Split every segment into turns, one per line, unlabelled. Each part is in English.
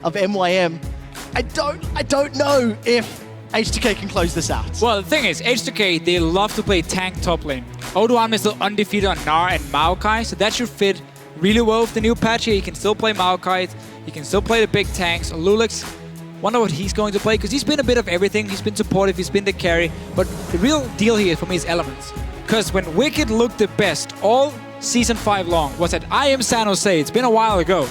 of MYM. I don't know if H2k can close this out.
Well, the thing is, H2k, they love to play tank top lane. O2 is still undefeated on Gnar and Maokai, so that should fit really well with the new patch here. He can still play Maokai, he can still play the big tanks. Lulix, wonder what he's going to play, because he's been a bit of everything. He's been supportive, he's been the carry, but the real deal here for me is Elements. Because when Wicked looked the best all Season 5 long was at IM San Jose. It's been a while ago.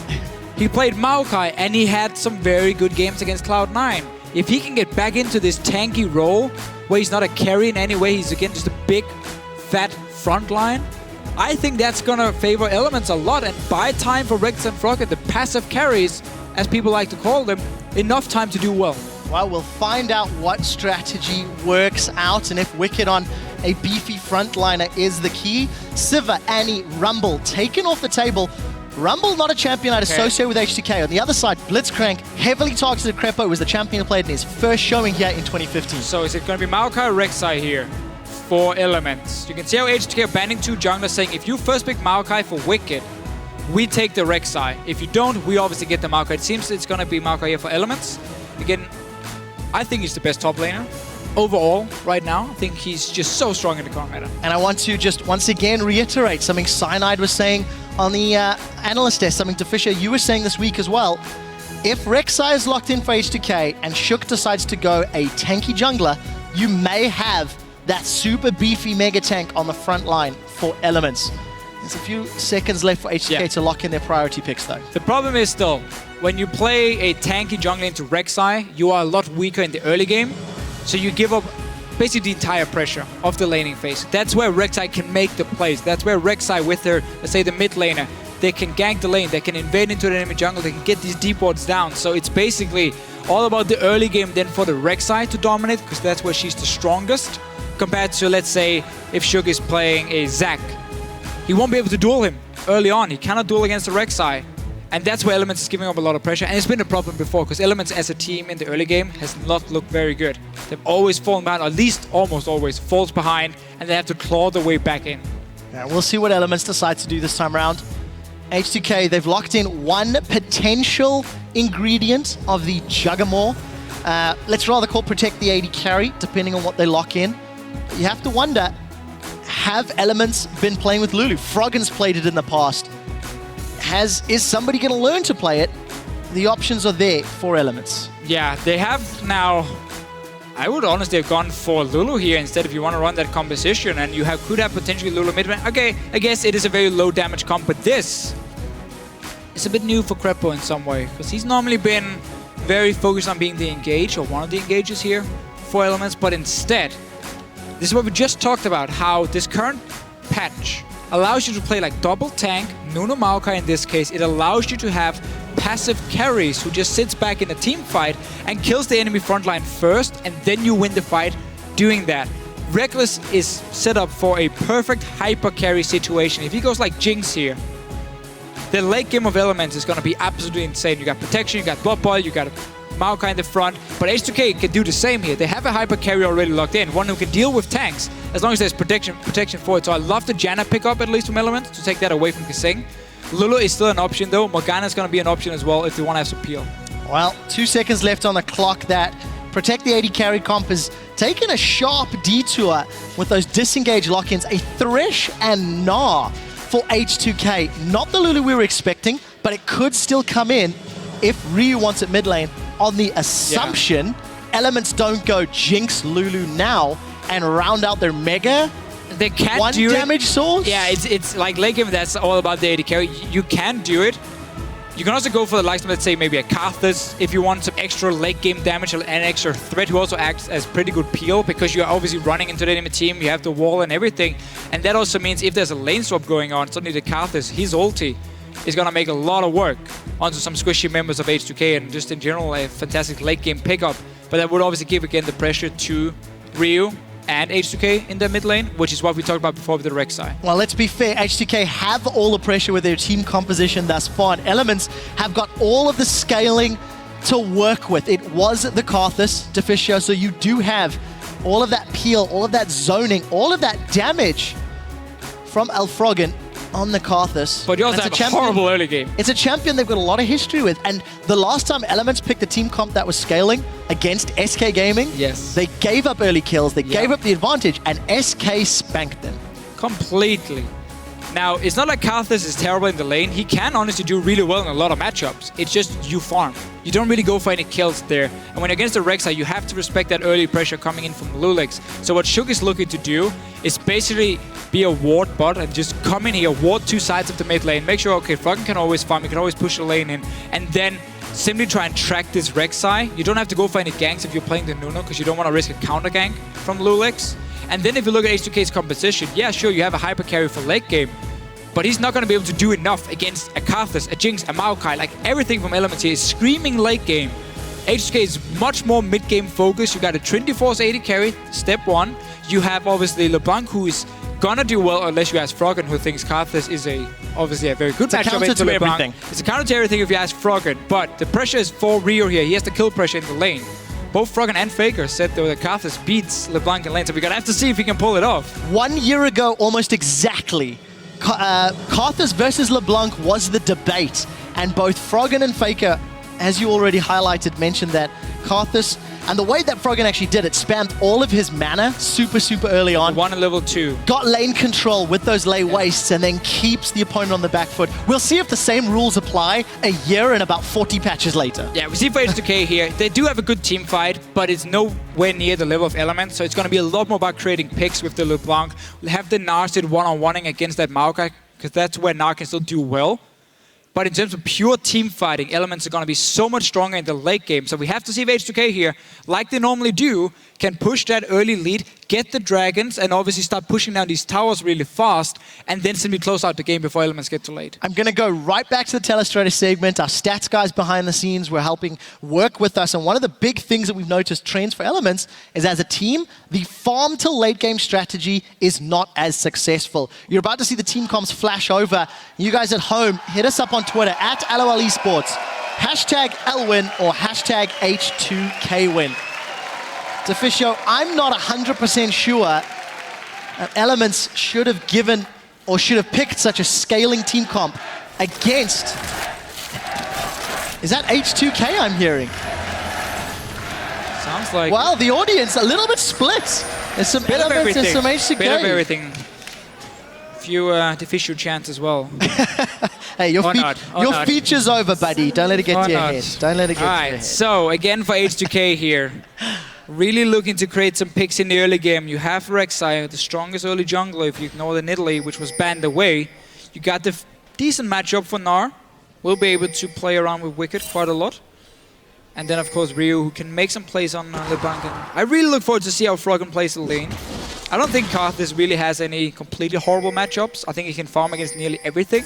He played Maokai and he had some very good games against Cloud9. If he can get back into this tanky role, where he's not a carry in any way, he's again just a big, fat front line, I think that's gonna favor Elements a lot and buy time for Rex and Frogget, the passive carries, as people like to call them, enough time to do well.
Well, we'll find out what strategy works out and if Wicked on a beefy frontliner is the key. Sivir, Annie, Rumble taken off the table. Rumble, not a champion I'd associate with H2k. On the other side, Blitzcrank, heavily targeted Krepo, was the champion who played in his first showing here in 2015.
So is it going to be Maokai or Rek'Sai here for Elements? You can see how H2k are banning two junglers, saying if you first pick Maokai for Wicked, we take the Rek'Sai. If you don't, we obviously get the Maokai. It seems it's going to be Maokai here for Elements. Again, I think he's the best top laner overall right now. I think he's just so strong in the comp meta.
And I want to just once again reiterate something Cyanide was saying on the analyst desk, something to Fisher you were saying this week as well. If Rek'Sai is locked in for H2k and Shook decides to go a tanky jungler, you may have that super beefy mega tank on the front line for Elements. There's a few seconds left for H2k to lock in their priority picks though.
The problem is though, when you play a tanky jungler into Rek'Sai, you are a lot weaker in the early game. So you give up basically the entire pressure of the laning phase. That's where Rek'Sai can make the plays. That's where Rek'Sai with their, let's say, the mid laner, they can gank the lane, they can invade into the enemy jungle, they can get these deep wards down. So it's basically all about the early game then for the Rek'Sai to dominate, because that's where she's the strongest, compared to, let's say, if Shook is playing a Zac. He won't be able to duel him early on. He cannot duel against the Rek'Sai. And that's where Elements is giving up a lot of pressure. And it's been a problem before, because Elements as a team in the early game has not looked very good. They've always fallen behind, or at least almost always falls behind, and they have to claw their way back in.
Yeah, we'll see what Elements decide to do this time around. H2k, they've locked in one potential ingredient of the Juggernaut. Let's rather call Protect the AD carry, depending on what they lock in. But you have to wonder, have Elements been playing with Lulu? Froggen's played it in the past. Is somebody going to learn to play it? The options are there for Elements.
Yeah, they have now. I would honestly have gone for Lulu here instead if you want to run that composition, and you could have potentially Lulu mid. Okay, I guess it is a very low damage comp, but this is a bit new for Krepo in some way, because he's normally been very focused on being the engage, or one of the engages here for Elements, but instead, this is what we just talked about, how this current patch allows you to play like double tank, Nuno Maokai in this case. It allows you to have passive carries who just sits back in a team fight and kills the enemy frontline first, and then you win the fight doing that. Reckless is set up for a perfect hyper carry situation. If he goes like Jinx here, the late game of Elements is going to be absolutely insane. You got protection, you got blood boil, you got Maokai in the front, but H2k can do the same here. They have a hyper carry already locked in, one who can deal with tanks as long as there's protection for it. So I love the Janna pickup at least from Elements to take that away from Kasing. Lulu is still an option though. Morgana's going to be an option as well if they want to have some peel.
Well, 2 seconds left on the clock. That Protect the AD carry comp has taken a sharp detour with those disengage lock-ins. A Thresh and Gnar for H2k. Not the Lulu we were expecting, but it could still come in if Ryu wants it mid lane, on the assumption Elements don't go Jinx Lulu now and round out their mega.
They can't
one
do
damage source.
Yeah, it's like late game, that's all about the AD carry. You can do it. You can also go for the likes of, let's say, maybe a Karthus if you want some extra late game damage and an extra threat who also acts as pretty good peel, because you're obviously running into the enemy team, you have the wall and everything. And that also means if there's a lane swap going on, suddenly the Karthus, his ulti, is going to make a lot of work onto some squishy members of H2k, and just in general a fantastic late game pickup. But that would obviously give again the pressure to Ryu and H2k in the mid lane, which is what we talked about before with the Rek'Sai.
Well, let's be fair, H2k have all the pressure with their team composition thus far, and Elements have got all of the scaling to work with. It was the Karthus Deficio, so you do have all of that peel, all of that zoning, all of that damage from Froggen. on the Karthus.
But you also have a horrible early game.
It's a champion they've got a lot of history with. And the last time Elements picked a team comp that was scaling against H2k-Gaming,
yes,
they gave up early kills, they gave up the advantage, and SK spanked them. Completely.
Now, it's not like Karthus is terrible in the lane. He can honestly do really well in a lot of matchups. It's just you farm. You don't really go for any kills there. And when against the Rek'Sai, you have to respect that early pressure coming in from Lulix. So what Shook is looking to do is basically be a ward bot and just come in here, ward two sides of the mid lane. Make sure, okay, Froggen can always farm, you can always push the lane in. And then simply try and track this Rek'Sai. You don't have to go for any ganks if you're playing the Nuno, because you don't want to risk a counter gank from Lulix. And then if you look at H2k's composition, yeah, sure, you have a hyper carry for late game, but he's not going to be able to do enough against a Karthus, a Jinx, a Maokai. Like, everything from Elements here is screaming late game. H2k is much more mid-game focused. You got a Trinity Force 80 carry, step one. You have, obviously, LeBlanc, who is going to do well, unless you ask Froggen, who thinks Karthus is obviously a very good matchup into LeBlanc. It's a counter to everything if you ask Froggen, but the pressure is for Rio here. He has the kill pressure in the lane. Both Froggen and Faker said though that Karthus beats LeBlanc in lane, so we're going to have to see if he can pull it off.
1 year ago, almost exactly, Karthus versus LeBlanc was the debate, and both Froggen and Faker, as you already highlighted, mentioned that Karthus, and the way that Froggen actually did it, spammed all of his mana super early on.
One and level 2.
Got lane control with those lay wastes, and then keeps the opponent on the back foot. We'll see if the same rules apply a year and about 40 patches later.
Yeah, we see for H2k here, they do have a good team fight, but it's nowhere near the level of Elements, so it's going to be a lot more about creating picks with the LeBlanc. We'll have the Narset one-on-oneing against that Maokai, because that's where Nar can still do well. But in terms of pure team fighting, Elements are going to be so much stronger in the late game. So we have to see if H2k here, like they normally do, can push that early lead, get the dragons, and obviously start pushing down these towers really fast, and then simply close out the game before Elements get too late. I'm
going to go right back to the Telestrator segment. Our stats guys behind the scenes were helping work with us, and one of the big things that we've noticed trends for Elements is, as a team, the farm to late game strategy is not as successful. You're about to see the team comms flash over. You guys at home, hit us up on Twitter at LOL Esports, hashtag LWin or hashtag H2KWin. Deficio, I'm not 100% sure that Elements should have given or should have picked such a scaling team comp against. Is that H2k I'm hearing?
Sounds like.
Well, the audience a little bit split. There's some Elements and some H2k.
Bit of everything. Few Deficio chants as well.
Hey, your feature's over, buddy. Don't let it get to your head. Don't let it get to your head.
So again for H2k here. Really looking to create some picks in the early game. You have Rek'Sai, the strongest early jungler if you ignore the Nidalee, which was banned away. You got the decent matchup for Gnar. We'll be able to play around with Wicked quite a lot. And then, of course, Ryu, who can make some plays on LeBlanc. I really look forward to see how Froggen plays the lane. I don't think Karthus really has any completely horrible matchups. I think he can farm against nearly everything.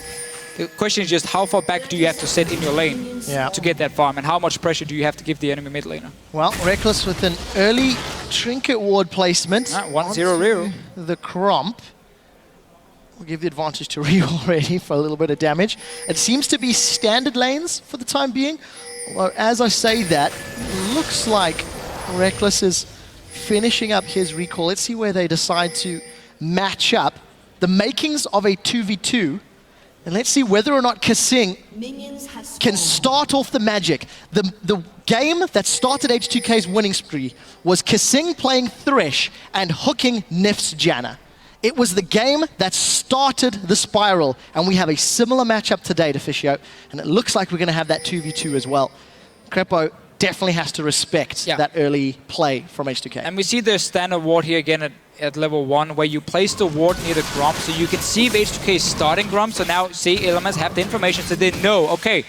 The question is just how far back do you have to set in your lane to get that farm, and how much pressure do you have to give the enemy mid laner?
Well, Reckless with an early trinket ward placement.
1-0 Ryu.
The Cromp. We'll give the advantage to Ryu already for a little bit of damage. It seems to be standard lanes for the time being. Although, as I say that, looks like Reckless is finishing up his recall. Let's see where they decide to match up. The makings of a 2v2. And let's see whether or not Kasing can start off the magic. The game that started H2k's winning spree was Kasing playing Thresh and hooking Nif's Janna. It was the game that started the spiral, and we have a similar matchup today, Deficio, and it looks like we're going to have that 2v2 as well. Crepo definitely has to respect that early play from H2k.
And we see the standard ward here again at level 1, where you place the ward near the Gromp, so you can see if H2k is starting Gromp, so now see Elements have the information, so they know, okay,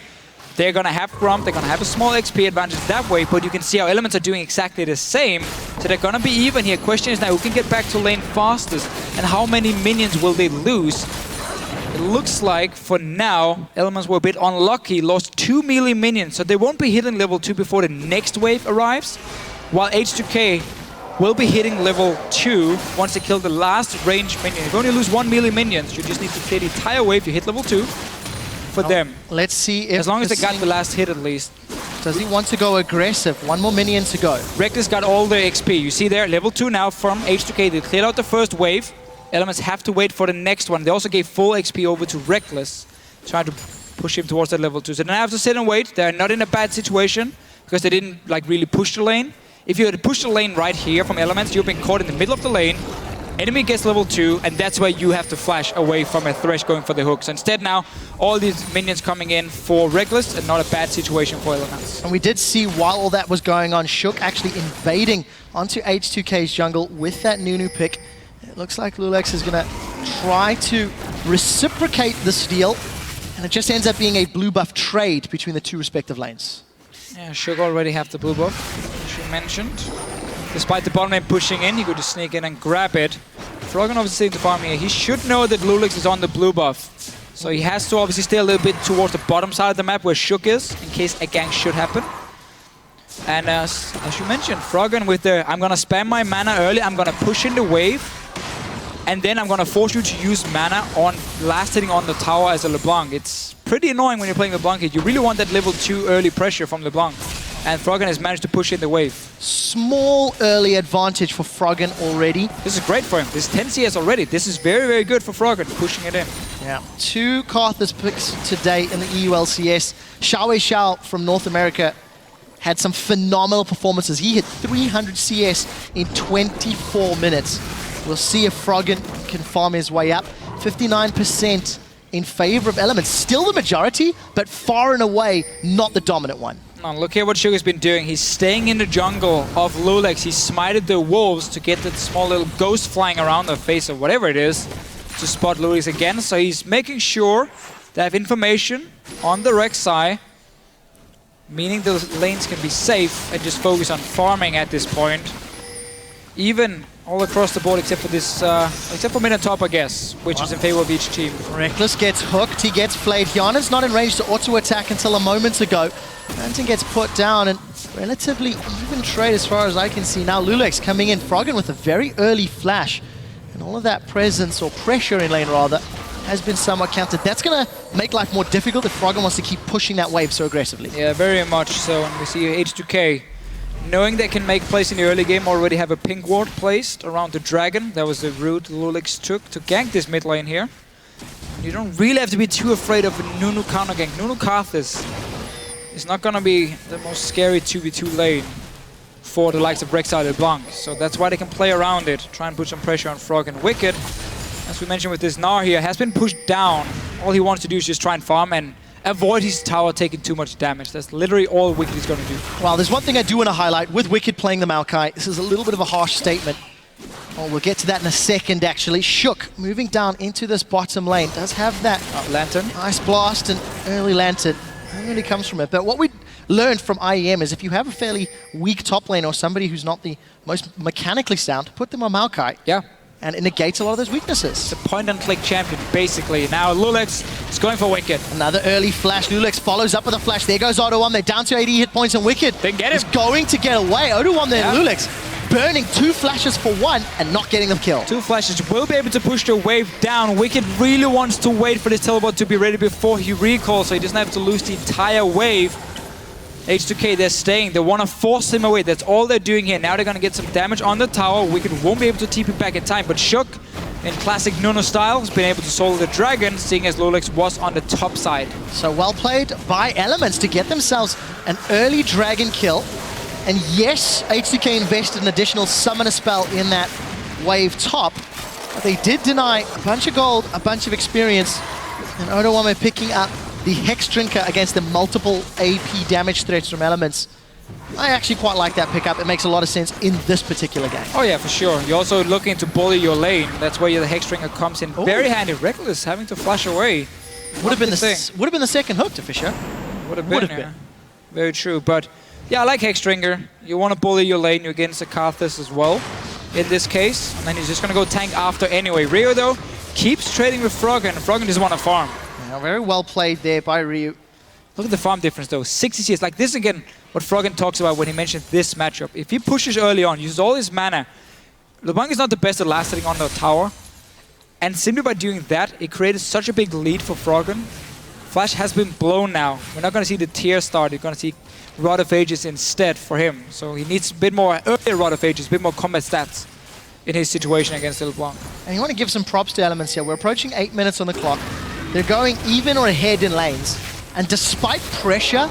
they're going to have Gromp, they're going to have a small XP advantage that way, but you can see how Elements are doing exactly the same, so they're going to be even here. Question is now, who can get back to lane fastest, and how many minions will they lose? It looks like, for now, Elements were a bit unlucky, lost 2 melee minions, so they won't be hitting level 2 before the next wave arrives, while H2k will be hitting level 2 once they kill the last ranged minion. If you only lose 1 melee minions, you just need to clear the entire wave, you hit level 2 for them.
Let's see if...
As long as they got the last hit at least.
Does he want to go aggressive? One more minion to go.
Reckless got all the XP. You see there, level 2 now from H2k. They cleared out the first wave. Elements have to wait for the next one. They also gave full XP over to Reckless, trying to push him towards that level 2. So they have to sit and wait. They're not in a bad situation because they didn't like really push the lane. If you had pushed the lane right here from Elements, you've been caught in the middle of the lane. Enemy gets level 2, and that's where you have to flash away from a Thresh going for the hook. So instead now, all these minions coming in for Reckless, and not a bad situation for Elements.
And we did see while all that was going on, Shook actually invading onto H2k's jungle with that Nunu pick. It looks like Lulex is going to try to reciprocate the steal, and it just ends up being a blue buff trade between the two respective lanes.
Yeah, Shook already have the blue buff, as you mentioned. Despite the bottom lane pushing in, he could just sneak in and grab it. Froggen obviously to farm here. He should know that Lulex is on the blue buff. So he has to obviously stay a little bit towards the bottom side of the map where Shook is, in case a gank should happen. And as you mentioned, Froggen with the, I'm gonna spam my mana early, I'm gonna push in the wave, and then I'm gonna force you to use mana on last hitting on the tower as a LeBlanc. It's pretty annoying when you're playing LeBlanc here. You really want that level 2 early pressure from LeBlanc. And Froggen has managed to push in the wave.
Small early advantage for Froggen already.
This is great for him. This is 10 CS already. This is very, very good for Froggen, pushing it in.
Yeah, 2 Karthus picks today in the EU LCS. Xiaowei Xiao from North America had some phenomenal performances. He hit 300 CS in 24 minutes. We'll see if Froggen can farm his way up. 59% in favor of Elements. Still the majority, but far and away not the dominant one.
Look at what Sugar's been doing. He's staying in the jungle of Lulex. He smited the wolves to get that small little ghost flying around the face of whatever it is to spot Lulex again. So he's making sure they have information on the Rek'Sai, meaning the lanes can be safe and just focus on farming at this point. Even all across the board except for this, except for mid and top, I guess, which is in favor of each team.
Reckless gets hooked, he gets flayed. Hyana's not in range to auto-attack until a moment ago. Manton gets put down, and relatively even trade as far as I can see now. Lulex coming in, Froggen with a very early flash. And all of that presence, or pressure in lane rather, has been somewhat countered. That's going to make life more difficult if Froggen wants to keep pushing that wave so aggressively.
Yeah, very much so. And we see H2k, knowing they can make plays in the early game, already have a pink ward placed around the dragon. That was the route Lulex took to gank this mid lane here. You don't really have to be too afraid of a Nunu counter gank. Nunu Karthus is not going to be the most scary 2v2 lane for the likes of Rek'Sai LeBlanc. So that's why they can play around it, try and put some pressure on Froggen. Wicked, as we mentioned with this Gnar here, has been pushed down. All he wants to do is just try and farm and avoid his tower taking too much damage. That's literally all Wicked is going to do.
Well, there's one thing I do want to highlight with Wicked playing the Maokai. This is a little bit of a harsh statement. Oh, we'll get to that in a second, actually. Shook, moving down into this bottom lane, does have that
Lantern.
Ice Blast and early Lantern. That really comes from it. But what we learned from IEM is if you have a fairly weak top lane or somebody who's not the most mechanically sound, put them on Maokai.
Yeah.
And it negates a lot of those weaknesses.
It's a point-and-click champion, basically. Now Lulex is going for Wicked.
Another early flash. Lulex follows up with a flash. There goes Odo1. They're down to 80 hit points, and Wicked
They get him.
is going to get away. Odo1 there, yeah. Lulex burning 2 flashes for 1 and not getting them killed.
2 flashes will be able to push the wave down. Wicked really wants to wait for this teleport to be ready before he recalls, so he doesn't have to lose the entire wave. H2k, they're staying. They want to force him away. That's all they're doing here. Now they're going to get some damage on the tower. Wicked won't be able to TP back in time, but Shook, in classic Nunu style, has been able to solo the dragon, seeing as Lulex was on the top side.
So well played by Elements to get themselves an early dragon kill. And yes, H2k invested an additional summoner spell in that wave top, but they did deny a bunch of gold, a bunch of experience, and Odo1 picking up the Hex Drinker against the multiple AP damage threats from Elements. I actually quite like that pickup. It makes a lot of sense in this particular game.
Oh yeah, for sure. You're also looking to bully your lane. That's where the Hex Drinker comes in. Ooh. Very handy. Reckless having to flash away.
Would have been the second hook to Fisher.
Would have been. Very true. But yeah, I like Hex Drinker. You want to bully your lane. You're against the Karthus as well in this case. And then he's just going to go tank after anyway. Ryu though keeps trading with Froggen. Froggen just want to farm.
Yeah, very well played there by Ryu.
Look at the farm difference though, 60 CS. Like this again, what Froggen talks about when he mentioned this matchup. If he pushes early on, uses all his mana, LeBlanc is not the best at last hitting on the tower. And simply by doing that, it created such a big lead for Froggen. Flash has been blown now. We're not going to see the tier start. You're going to see Rod of Ages instead for him. So he needs a bit more earlier Rod of Ages, a bit more combat stats in his situation against LeBlanc.
And you want to give some props to Elements here. We're approaching 8 minutes on the clock. They're going even or ahead in lanes. And despite pressure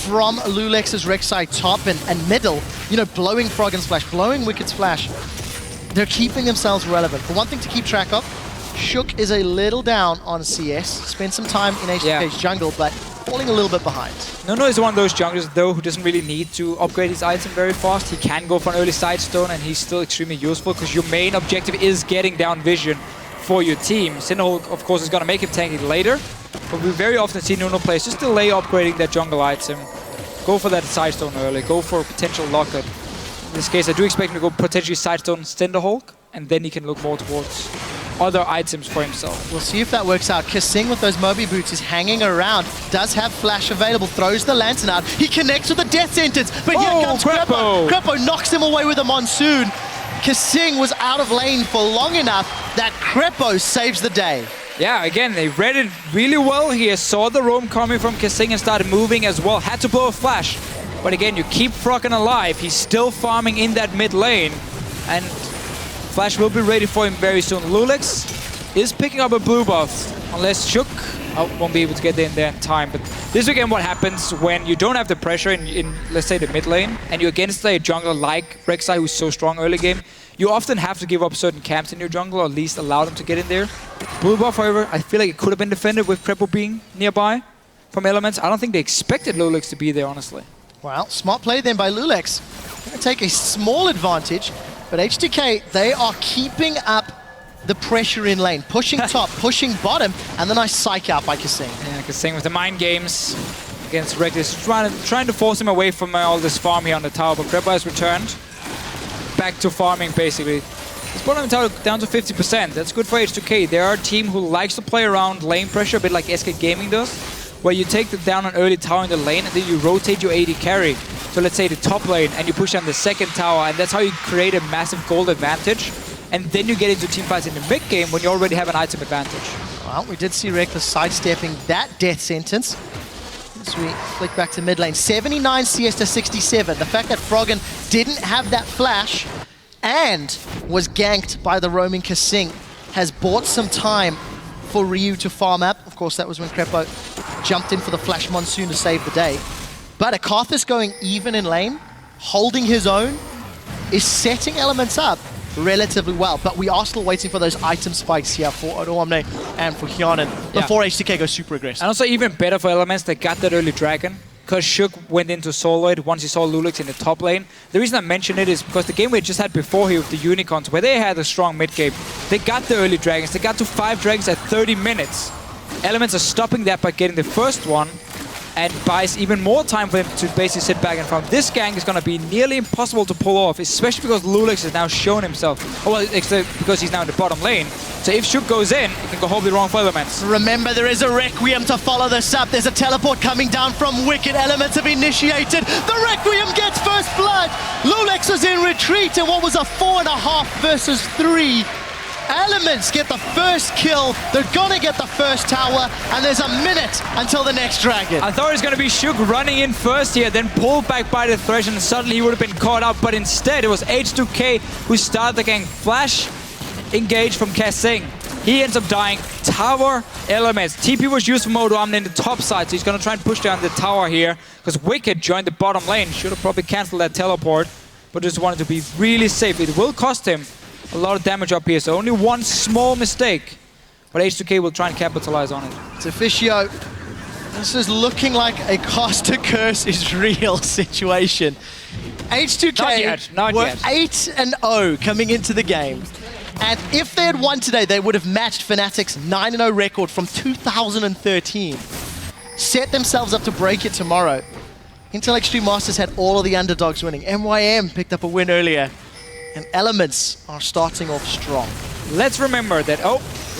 from Lulex's Rek'Sai top and middle, you know, blowing Froggen's Flash, blowing Wicked's Flash, they're keeping themselves relevant. But one thing to keep track of, Shook is a little down on CS. Spent some time in H2k's jungle, but falling a little bit behind.
No is one of those junglers, though, who doesn't really need to upgrade his item very fast. He can go for an early side stone, and he's still extremely useful because your main objective is getting down vision for your team. Cinderhulk, of course, is going to make him tanky later, but we very often see Nuno players just delay upgrading their jungle item. Go for that side stone early, go for a potential locket. In this case, I do expect him to go potentially side stone Cinderhulk, and then he can look more towards other items for himself.
We'll see if that works out. Kissing with those Moby boots is hanging around, does have flash available, throws the lantern out. He connects with the death sentence, but here comes Krepo. Krepo knocks him away with a monsoon. Kissing was out of lane for long enough that Krepo saves the day.
Yeah, again, they read it really well here. Saw the roam coming from Kissing and started moving as well. Had to blow a flash. But again, you keep Froggen alive. He's still farming in that mid lane. And Flash will be ready for him very soon. Lulex is picking up a blue buff. Unless Shook won't be able to get in there in time. But this is again what happens when you don't have the pressure in let's say, the mid lane. And you're against a jungler like Rek'Sai, who's so strong early game. You often have to give up certain camps in your jungle, or at least allow them to get in there. Blue buff, however, I feel like it could have been defended with Krepo being nearby from Elements. I don't think they expected Lulex to be there, honestly.
Well, smart play then by Lulex. Going to take a small advantage, but H2k, they are keeping up the pressure in lane. Pushing top, pushing bottom, and then I psych out by Kissing.
Yeah, Kissing with the mind games against Reckless, trying to force him away from all this farm here on the tower, but Krepo has returned. Back to farming, basically. His bottom tower down to 50%. That's good for H2k. They are a team who likes to play around lane pressure, a bit like H2k-Gaming does, where you take down an early tower in the lane and then you rotate your AD carry. So let's say the top lane, and you push down the second tower, and that's how you create a massive gold advantage. And then you get into team fights in the mid game when you already have an item advantage.
Well, we did see Reckless sidestepping that death sentence. As we flick back to mid lane, 79 CS to 67. The fact that Froggen didn't have that flash and was ganked by the roaming Kissing has bought some time for Ryu to farm up. Of course, that was when Krepo jumped in for the flash monsoon to save the day. But Akarthus going even in lane, holding his own, is setting Elements up relatively well. But we are still waiting for those item spikes here for Odoamne and for Hyanin before H2k goes super aggressive.
And also even better for Elements, they got that early dragon. Because Shook went into Soloid once he saw Lulex in the top lane. The reason I mention it is because the game we just had before here with the Unicorns, where they had a strong mid game, they got the early dragons. They got to 5 dragons at 30 minutes. Elements are stopping that by getting the first one, and buys even more time for him to basically sit back and farm. This gank is going to be nearly impossible to pull off, especially because Lulex has now shown himself. Oh, well, because he's now in the bottom lane. So if Shook goes in, it can go horribly wrong for Elements.
Remember, there is a Requiem to follow this up. There's a teleport coming down from Wicked. Elements have initiated. The Requiem gets first blood. Lulex is in retreat in what was a 4.5 versus 3. Elements get the first kill. They're gonna get the first tower, and there's a minute until the next dragon.
I thought it was gonna be Shook running in first here, then pulled back by the Thresh, and suddenly he would have been caught up. But instead, it was H2k who started the gang. Flash engaged from Kissing. He ends up dying. Tower Elements. TP was used from Odoamne in the top side, so he's gonna try and push down the tower here, because Wicked joined the bottom lane. Should have probably cancelled that teleport, but just wanted to be really safe. It will cost him a lot of damage up here, so only one small mistake. But H2k will try and capitalize on it.
It's Officio. This is looking like a cost to curse is real situation. H2k were 8-0 coming into the game. And if they had won today, they would have matched Fnatic's 9-0 record from 2013. Set themselves up to break it tomorrow. Intel Extreme Masters had all of the underdogs winning. MYM picked up a win earlier. And Elements are starting off strong.
Let's remember that,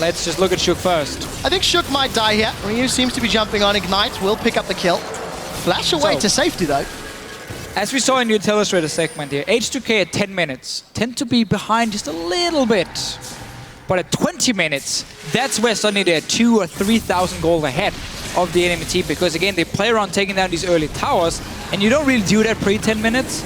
let's just look at Shook first.
I think Shook might die here. Ryu seems to be jumping on Ignite, will pick up the kill. Flash away to safety though.
As we saw in the Illustrator segment here, H2k at 10 minutes tend to be behind just a little bit. But at 20 minutes, that's where suddenly they're 2,000 or 3,000 gold ahead of the enemy team. Because again, they play around taking down these early towers, and you don't really do that pre-10 minutes.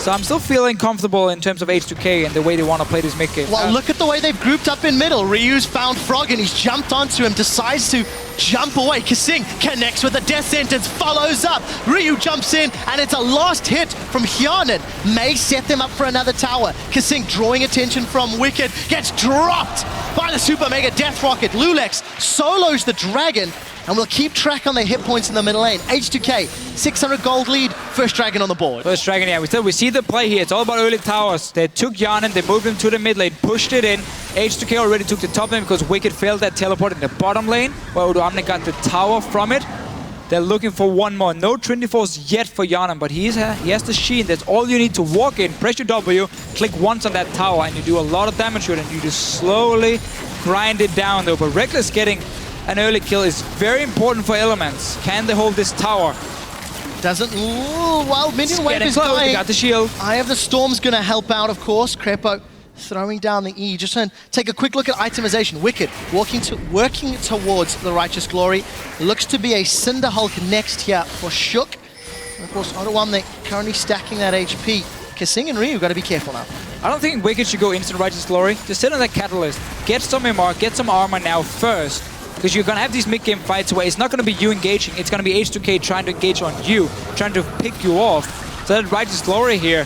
So I'm still feeling comfortable in terms of H2k and the way they want to play this mid game.
Well, look at the way they've grouped up in middle. Ryu's found Frog and he's jumped onto him, decides to jump away. Kasing connects with a death sentence, follows up. Ryu jumps in, and it's a last hit from Hyanin. May set them up for another tower. Kasing drawing attention from Wicked, gets dropped by the Super Mega Death Rocket. Lulex solos the Dragon, and we'll keep track on their hit points in the middle lane. H2k, 600 gold lead, first Dragon on the board.
First Dragon, yeah, we see the play here. It's all about early towers. They took Hyanin, they moved him to the mid lane, pushed it in. H2k already took the top lane because Wicked failed that teleport in the bottom lane, where Odoamne got the tower from it. They're looking for one more. No Trinity Force yet for Hyanin, but he has the Sheen. That's all you need to walk in, press your W, click once on that tower, and you do a lot of damage to it, and you just slowly grind it down though. But Reckless getting an early kill is very important for Elements. Can they hold this tower?
Doesn't. Ooh, well, minion wave is
close.
dying.
They got the shield.
Eye of the Storm's going to help out, of course. Crepo throwing down the E. Just take a quick look at itemization. Wicked working towards the Righteous Glory. Looks to be a Cinder Hulk next here for Shook. And of course, Odoamne currently stacking that HP. Kasing and Ryu got to be careful now.
I don't think Wicked should go instant Righteous Glory. Just sit on that Catalyst. Get some MR, get some armor now first. Because you're going to have these mid-game fights where it's not going to be you engaging. It's going to be H2k trying to engage on you, trying to pick you off. So that Righteous Glory here,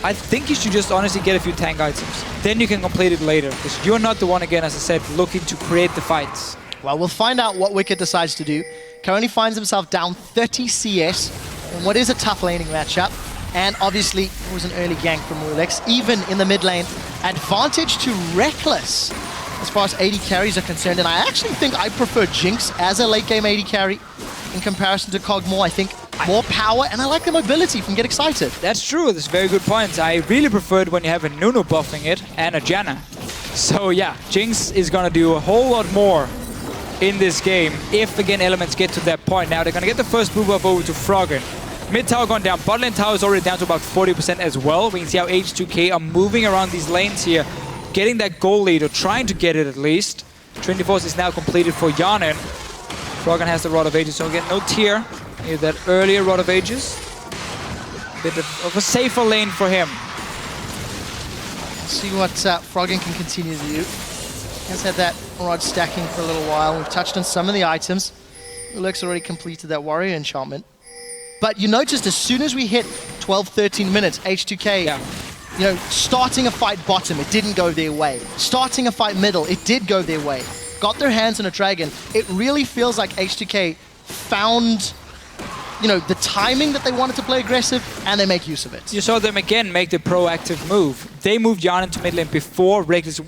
I think you should just honestly get a few tank items. Then you can complete it later. Because you're not the one, again, as I said, looking to create the fights.
Well, we'll find out what Wicked decides to do. Currently finds himself down 30 CS in what is a tough laning matchup. And obviously, it was an early gank from Lulex. Even in the mid lane, advantage to Reckless as far as AD carries are concerned. And I actually think I prefer Jinx as a late game AD carry in comparison to Kog'Maw. I think more power, and I like the mobility from Get Excited.
That's true, that's very good points. I really preferred when you have a Nunu buffing it and a Janna. So yeah, Jinx is gonna do a whole lot more in this game if again Elements get to that point. Now they're gonna get the first move up over to Froggen. Mid tower gone down, bot lane tower is already down to about 40% as well. We can see how H2k are moving around these lanes here, getting that goal lead, or trying to get it at least. Trinity Force is now completed for Hyanin. Froggen has the Rod of Ages, so again, no tier. Need that earlier Rod of Ages. A bit of a safer lane for him.
See what Froggen can continue to do. Has had that Rod stacking for a little while. We've touched on some of the items. Lulex already completed that Warrior enchantment. But you noticed as soon as we hit 12-13 minutes, H2k, you know, starting a fight bottom, it didn't go their way. Starting a fight middle, it did go their way. Got their hands on a Dragon. It really feels like H2k found, you know, the timing that they wanted to play aggressive, and they make use of it.
You saw them again make the proactive move. They moved Hyanin to mid lane before Reckless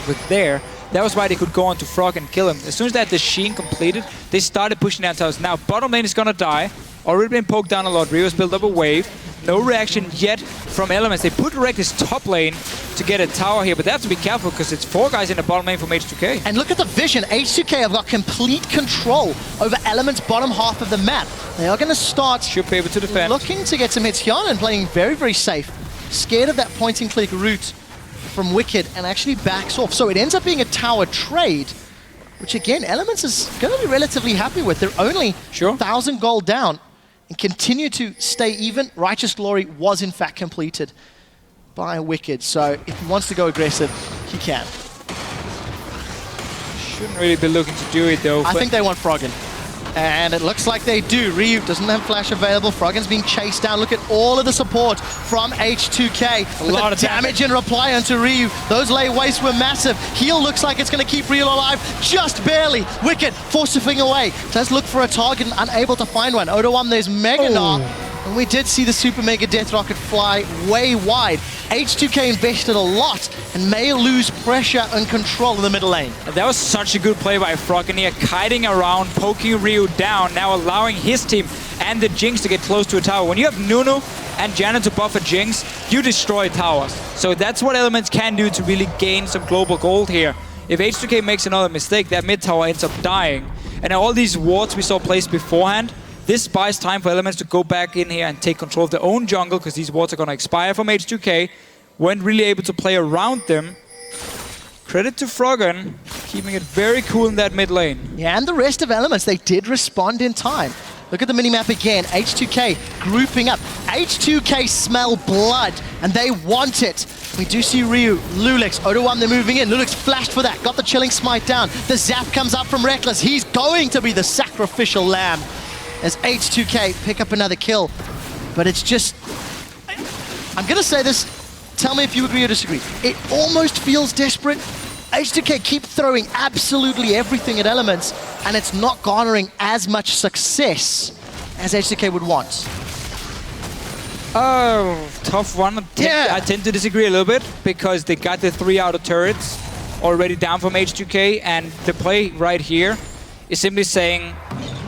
was there. That was why they could go on to Frog and kill him. As soon as they had the Sheen completed, they started pushing down towers. Now, bottom lane is gonna die. Already been poked down a lot. Rio's built up a wave. No reaction yet from Elements. They put Reckless top lane to get a tower here, but they have to be careful because it's 4 guys in the bottom lane from H2k.
And look at the vision. H2k have got complete control over Elements' bottom half of the map. They are going to start
should be able to defend.
Looking to get some hits. Hyanin playing very, very safe. Scared of that point-and-click route from Wicked and actually backs off. So it ends up being a tower trade, which again, Elements is going to be relatively happy with. They're only 1,000 gold down and continue to stay even. Righteous Glory was in fact completed by Wicked, so if he wants to go aggressive, he can.
Shouldn't really be looking to do it though.
I think they want Froggen. And it looks like they do. Ryu doesn't have flash available. Froggen's being chased down. Look at all of the support from H2k. A lot of damage in reply onto Ryu. Those lay wastes were massive. Heal looks like it's going to keep Ryu alive just barely. Wicked forcing away. Does look for a target and unable to find one. Odoamne, there's Mega Knock. And we did see the Super Mega Death Rocket fly way wide. H2k invested a lot and may lose pressure and control in the middle lane.
That was such a good play by Froggen here, kiting around, poking Ryu down, now allowing his team and the Jinx to get close to a tower. When you have Nunu and Janna to buff a Jinx, you destroy towers. So that's what Elements can do to really gain some global gold here. If H2k makes another mistake, that mid tower ends up dying. And all these wards we saw placed beforehand, this buys time for Elements to go back in here and take control of their own jungle, because these wards are going to expire from H2k. Weren't really able to play around them. Credit to Froggen, keeping it very cool in that mid lane.
Yeah, and the rest of Elements, they did respond in time. Look at the minimap again. H2k grouping up. H2k smell blood, and they want it. We do see Ryu, Lulix, O2-1, they're moving in. Lulix flashed for that, got the chilling smite down. The zap comes up from Reckless. He's going to be the sacrificial lamb as H2k pick up another kill. But it's just, I'm gonna say this, tell me if you agree or disagree. It almost feels desperate. H2k keep throwing absolutely everything at Elements, and it's not garnering as much success as H2k would want.
Oh, tough one. I tend to disagree a little bit because they got the 3 outer turrets already down from H2k, and the play right here is simply saying,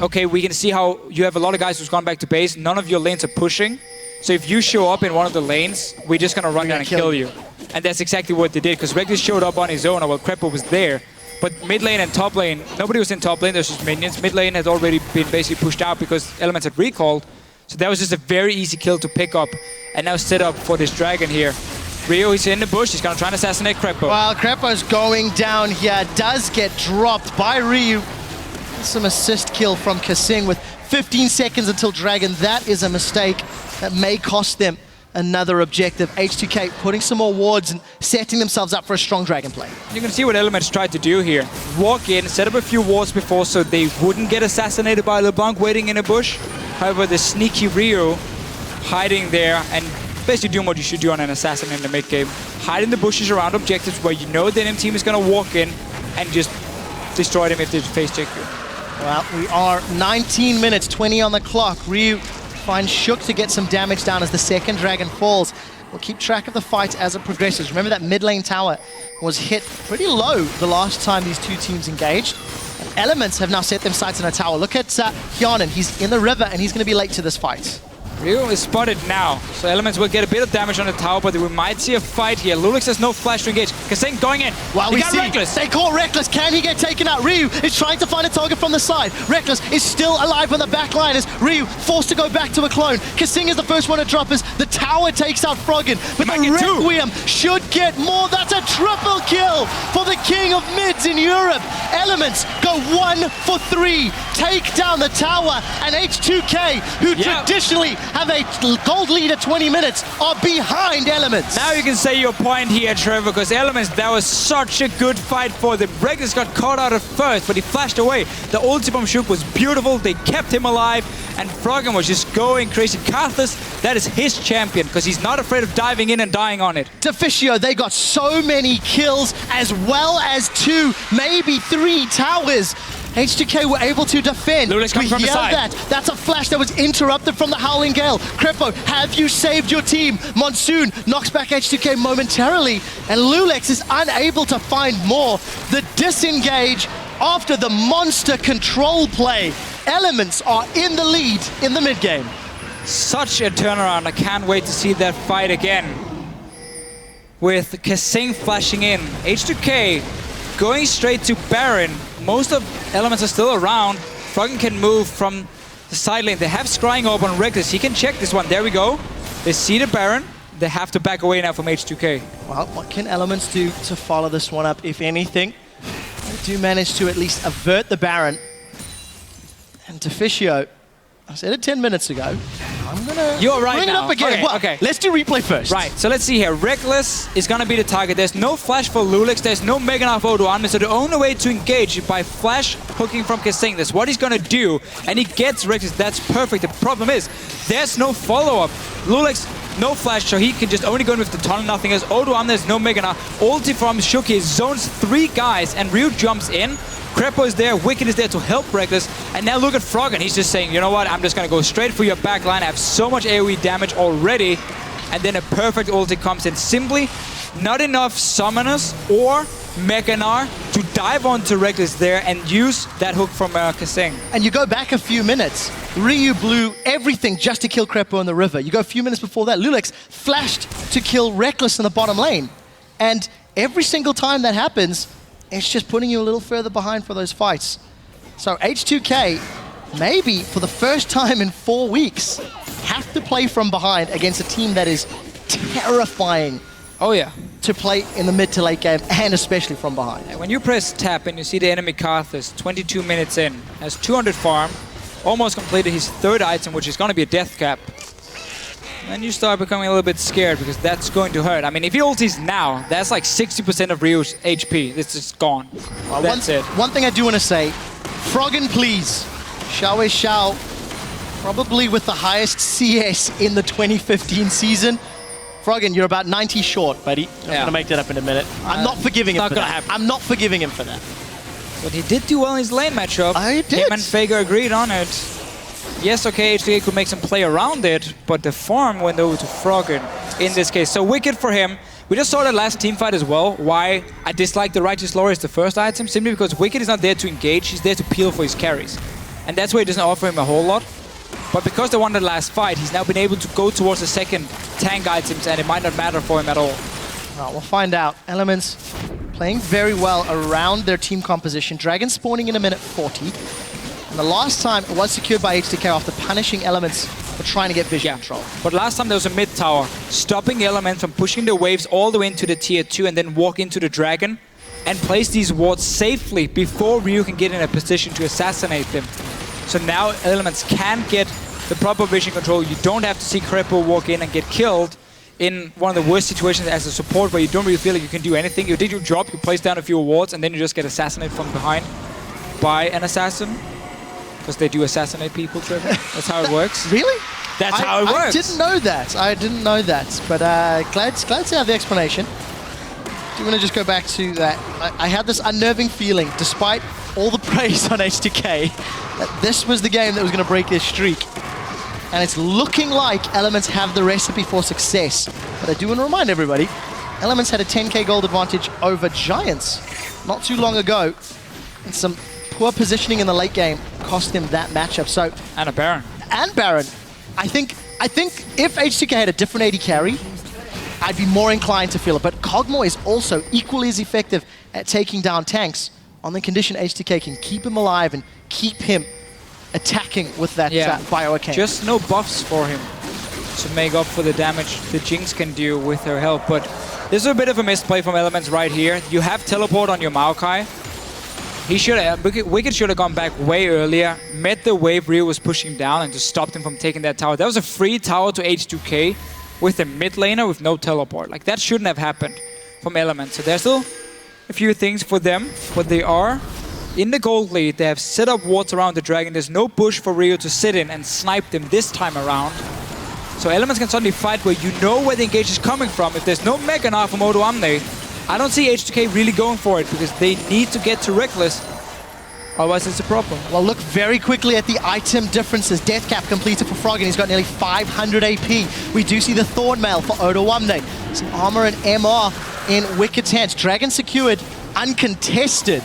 okay, we can see how you have a lot of guys who's gone back to base. None of your lanes are pushing. So if you show up in one of the lanes, we're just going to run down and kill you. And that's exactly what they did, because Reckless showed up on his own, while Crepo was there. But mid lane and top lane, nobody was in top lane, there's just minions. Mid lane had already been basically pushed out because Elements had recalled. So that was just a very easy kill to pick up and now set up for this dragon here. Rio, he's in the bush, he's going to try and assassinate Crepo.
Well, Crepo's going down here, does get dropped by Ryu. Some assist kill from Kasing with 15 seconds until Dragon. That is a mistake that may cost them another objective. H2k putting some more wards and setting themselves up for a strong Dragon play.
You can see what Elements tried to do here. Walk in, set up a few wards before so they wouldn't get assassinated by LeBlanc waiting in a bush. However, the sneaky Rio hiding there and basically doing what you should do on an assassin in the mid game. Hide in the bushes around objectives where you know the enemy team is going to walk in and just destroy them if they face check you.
Well, we are 19 minutes, 20 on the clock. Ryu finds Shook to get some damage down as the second dragon falls. We'll keep track of the fight as it progresses. Remember that mid lane tower was hit pretty low the last time these two teams engaged. And Elements have now set them sights in a tower. Look at Hyanin, he's in the river and he's going to be late to this fight.
Ryu is spotted now, so Elements will get a bit of damage on the tower, but we might see a fight here. Lulix has no flash to engage. Kasing going in.
Well, we see
Reckless.
They caught Reckless. Can he get taken out? Ryu is trying to find a target from the side. Reckless is still alive on the back line as Ryu forced to go back to a clone. Kasing is the first one to drop as the tower takes out Froggen, but the Requiem should get more. That's a triple kill for the king of mids in Europe. Elements go 1 for 3, take down the tower, and H2k, who traditionally have a gold lead at 20 minutes, are behind Elements.
Now you can say your point here, Trevor, because Elements, that was such a good fight for them. Reckless got caught out at first, but he flashed away. The ulti from Shook was beautiful. They kept him alive, and Froggen was just going crazy. Karthus, that is his champion, because he's not afraid of diving in and dying on it.
Deficio, they got so many kills, as well as 2, maybe 3 towers. H2k were able to defend.
Lulix comes from the side.
That's a flash that was interrupted from the Howling Gale. Crepo, have you saved your team? Monsoon knocks back H2k momentarily, and Lulix is unable to find more. The disengage after the monster control play. Elements are in the lead in the mid game.
Such a turnaround. I can't wait to see that fight again. With Kasing flashing in. H2k going straight to Baron. Most of Elements are still around. Froggen can move from the side lane. They have Scrying Orb on Reckless. He can check this one. There we go. They see the Baron. They have to back away now from H2k.
Well, what can Elements do to follow this one up, if anything? They do manage to at least avert the Baron. And Deficio, I said it 10 minutes ago. I'm gonna bring it up again.
Okay.
Let's do replay first.
Right, so let's see here. Reckless is gonna be the target. There's no flash for Lulix. There's no Mega Knife O2-1, so the only way to engage is by flash hooking from Kasing. That's what he's gonna do, and he gets Reckless. That's perfect. The problem is, there's no follow-up. Lulix, no flash, so he can just only go in with the tunnel, nothing else. O2-1, there's no Mega Knife. Ulti from Shuki zones 3 guys, and Ryu jumps in. Crepo is there, Wicked is there to help Reckless, and now look at Froggen. He's just saying, you know what, I'm just gonna go straight for your back line. I have so much AoE damage already, and then a perfect ulti comes in. Simply not enough summoners or Mechanar to dive onto Reckless there and use that hook from Kasing.
And you go back a few minutes, Ryu blew everything just to kill Crepo in the river. You go a few minutes before that, Lulix flashed to kill Reckless in the bottom lane. And every single time that happens, it's just putting you a little further behind for those fights. So H2k, maybe for the first time in 4 weeks, have to play from behind against a team that is terrifying.
Oh yeah.
To play in the mid to late game, and especially from behind.
When you press tap and you see the enemy Karthus 22 minutes in, has 200 farm, almost completed his third item, which is going to be a death cap. Then you start becoming a little bit scared because that's going to hurt. I mean, if he ultis now, that's like 60% of Ryu's HP. It's just gone.
Well,
that's it.
One thing I do want to say, Froggen, please. Xiao Xiao, probably with the highest CS in the 2015 season. Froggen, you're about 90 short, buddy. I'm going to make that up in a minute. I'm not forgiving him for that. I'm not forgiving him for that.
But he did do well in his lane matchup.
I did.
Him and Fager agreed on it. Yes, okay, H2k could make some play around it, but the farm went over to Froggen in this case. So wicked for him. We just saw that last team fight as well, why I dislike the Righteous Lore as the first item, simply because Wicked is not there to engage, he's there to peel for his carries. And that's why it doesn't offer him a whole lot. But because they won the last fight, he's now been able to go towards the second tank items, and it might not matter for him at all.
Well, we'll find out. Elements playing very well around their team composition. Dragon spawning in a minute 40. And the last time it was secured by H2k after punishing Elements for trying to get vision control.
But last time there was a mid tower, stopping Elements from pushing the waves all the way into the tier 2 and then walk into the Dragon and place these wards safely before Ryu can get in a position to assassinate them. So now Elements can get the proper vision control. You don't have to see Crepo walk in and get killed in one of the worst situations as a support where you don't really feel like you can do anything. You did your job, you place down a few wards, and then you just get assassinated from behind by an assassin. Because they do assassinate people, Trevor. That's how it works.
Really?
That's how it works.
I didn't know that. I didn't know that. But glad to have the explanation. Do you want to just go back to that? I had this unnerving feeling, despite all the praise on H2k, that this was the game that was going to break their streak. And it's looking like Elements have the recipe for success. But I do want to remind everybody, Elements had a 10k gold advantage over Giants not too long ago. And some poor positioning in the late game cost them that matchup. So
and a Baron.
And Baron. I think if H2k had a different AD carry, I'd be more inclined to feel it. But Kog'Maw is also equally as effective at taking down tanks on the condition H2k can keep him alive and keep him attacking with that Bioarcane.
Just no buffs for him to make up for the damage the Jinx can do with her help. But this is a bit of a misplay from Elements right here. You have teleport on your Maokai. He should have, Wicked should have gone back way earlier, met the wave Ryu was pushing down and just stopped him from taking that tower. That was a free tower to H2k with a mid laner with no teleport. Like, that shouldn't have happened from Elements. So there's still a few things for them, but they are in the gold lead. They have set up wards around the Dragon. There's no bush for Ryu to sit in and snipe them this time around. So Elements can suddenly fight where you know where the engage is coming from. If there's no Mega Knife from Odo Amne, I don't see H2k really going for it because they need to get to Reckless. Otherwise, it's a problem.
Well, look very quickly at the item differences. Death Cap completed for Froggen. He's got nearly 500 AP. We do see the Thorn Mail for Odo Amne. Some armor and MR in Wicked's hands. Dragon secured, uncontested,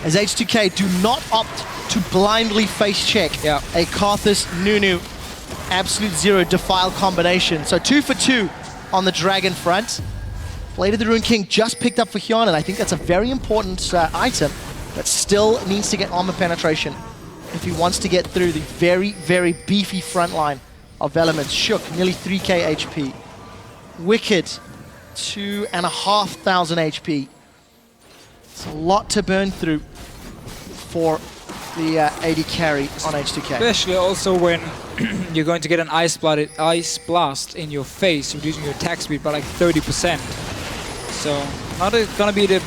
as H2k do not opt to blindly face check a Karthus Nunu Absolute Zero Defile combination. So 2 for 2 on the Dragon front. Blade of the Rune King just picked up for Hyun, and I think that's a very important item, but still needs to get armor penetration if he wants to get through the very, very beefy front line of Elements. Shook, nearly 3k HP. Wicked, 2,500 HP. It's a lot to burn through for the AD carry on H2k.
Especially also when you're going to get an Ice Blast in your face, reducing your attack speed by like 30%. So, not gonna be the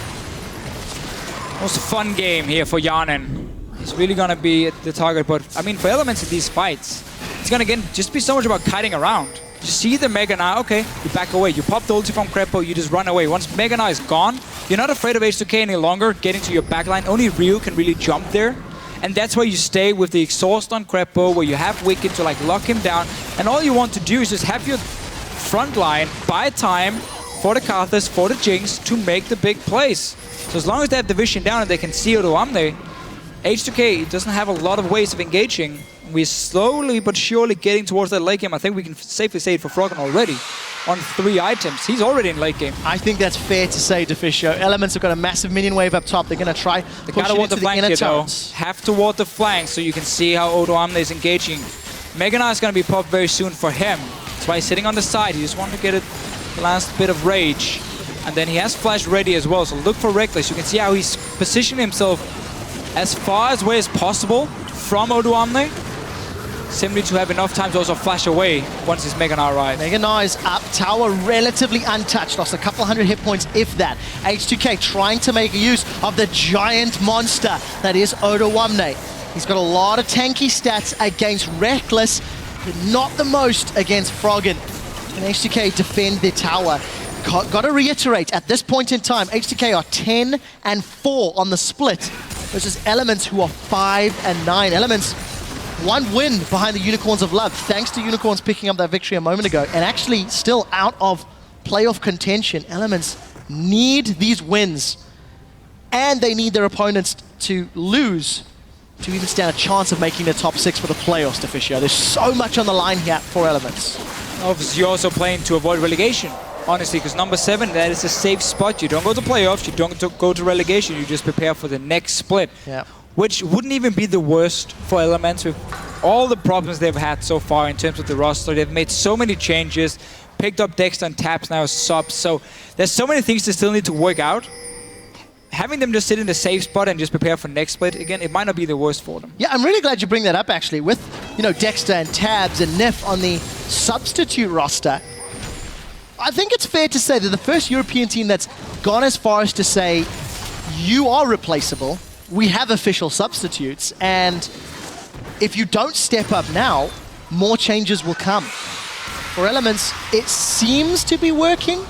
most fun game here for Yanen. He's really gonna be the target, but I mean, for Elements in these fights, it's gonna again just be so much about kiting around. You see the Mega Knight, okay, you back away. You pop the ulti from Crepo, you just run away. Once Mega Knight is gone, you're not afraid of H2k any longer getting to your backline. Only Ryu can really jump there. And that's where you stay with the exhaust on Crepo, where you have Wicked to like lock him down. And all you want to do is just have your front line buy time for the Karthus, for the Jinx, to make the big plays. So as long as they have the vision down and they can see Odo Amne, H2k doesn't have a lot of ways of engaging. We're slowly but surely getting towards that late game. I think we can safely say it for Froggen already. On 3 items. He's already in late game.
I think that's fair to say, Deficio. Elements have got a massive minion wave up top. They're going to try push it into the inner tones.
Have to ward the flank so you can see how Odo Amne is engaging. Mega Knight is going to be popped very soon for him. That's why he's sitting on the side. He just wants to get it last bit of rage. And then he has flash ready as well. So look for Reckless. You can see how he's positioning himself as far away as possible from Odo Amne. simply to have enough time to also flash away once his Mega Gnar arrives.
Mega Gnar is up, tower relatively untouched, lost a couple hundred hit points, if that. H2k trying to make use of the giant monster that is Odoamne. He's got a lot of tanky stats against Reckless, but not the most against Froggen. And H2k defend their tower. Got to reiterate, at this point in time, H2k are 10-4 on the split versus Elements, who are 5-9. Elements, one win behind the Unicorns of Love, thanks to Unicorns picking up that victory a moment ago, and actually still out of playoff contention. Elements need these wins, and they need their opponents to lose to even stand a chance of making the top 6 for the playoffs, Deficio. There's so much on the line here for Elements.
Obviously, you're also playing to avoid relegation, honestly, because number 7, that is a safe spot. You don't go to playoffs, you don't go to relegation, you just prepare for the next split.
Yeah.
Which wouldn't even be the worst for Elements with all the problems they've had so far in terms of the roster. They've made so many changes, picked up Dexter and Taps now as subs, so there's so many things they still need to work out. Having them just sit in the safe spot and just prepare for next split, again, it might not be the worst for them.
Yeah, I'm really glad you bring that up, actually. With, Dexter and Tabs and Nif on the substitute roster, I think it's fair to say that the first European team that's gone as far as to say, you are replaceable, we have official substitutes, and if you don't step up now, more changes will come. For Elements, it seems to be working,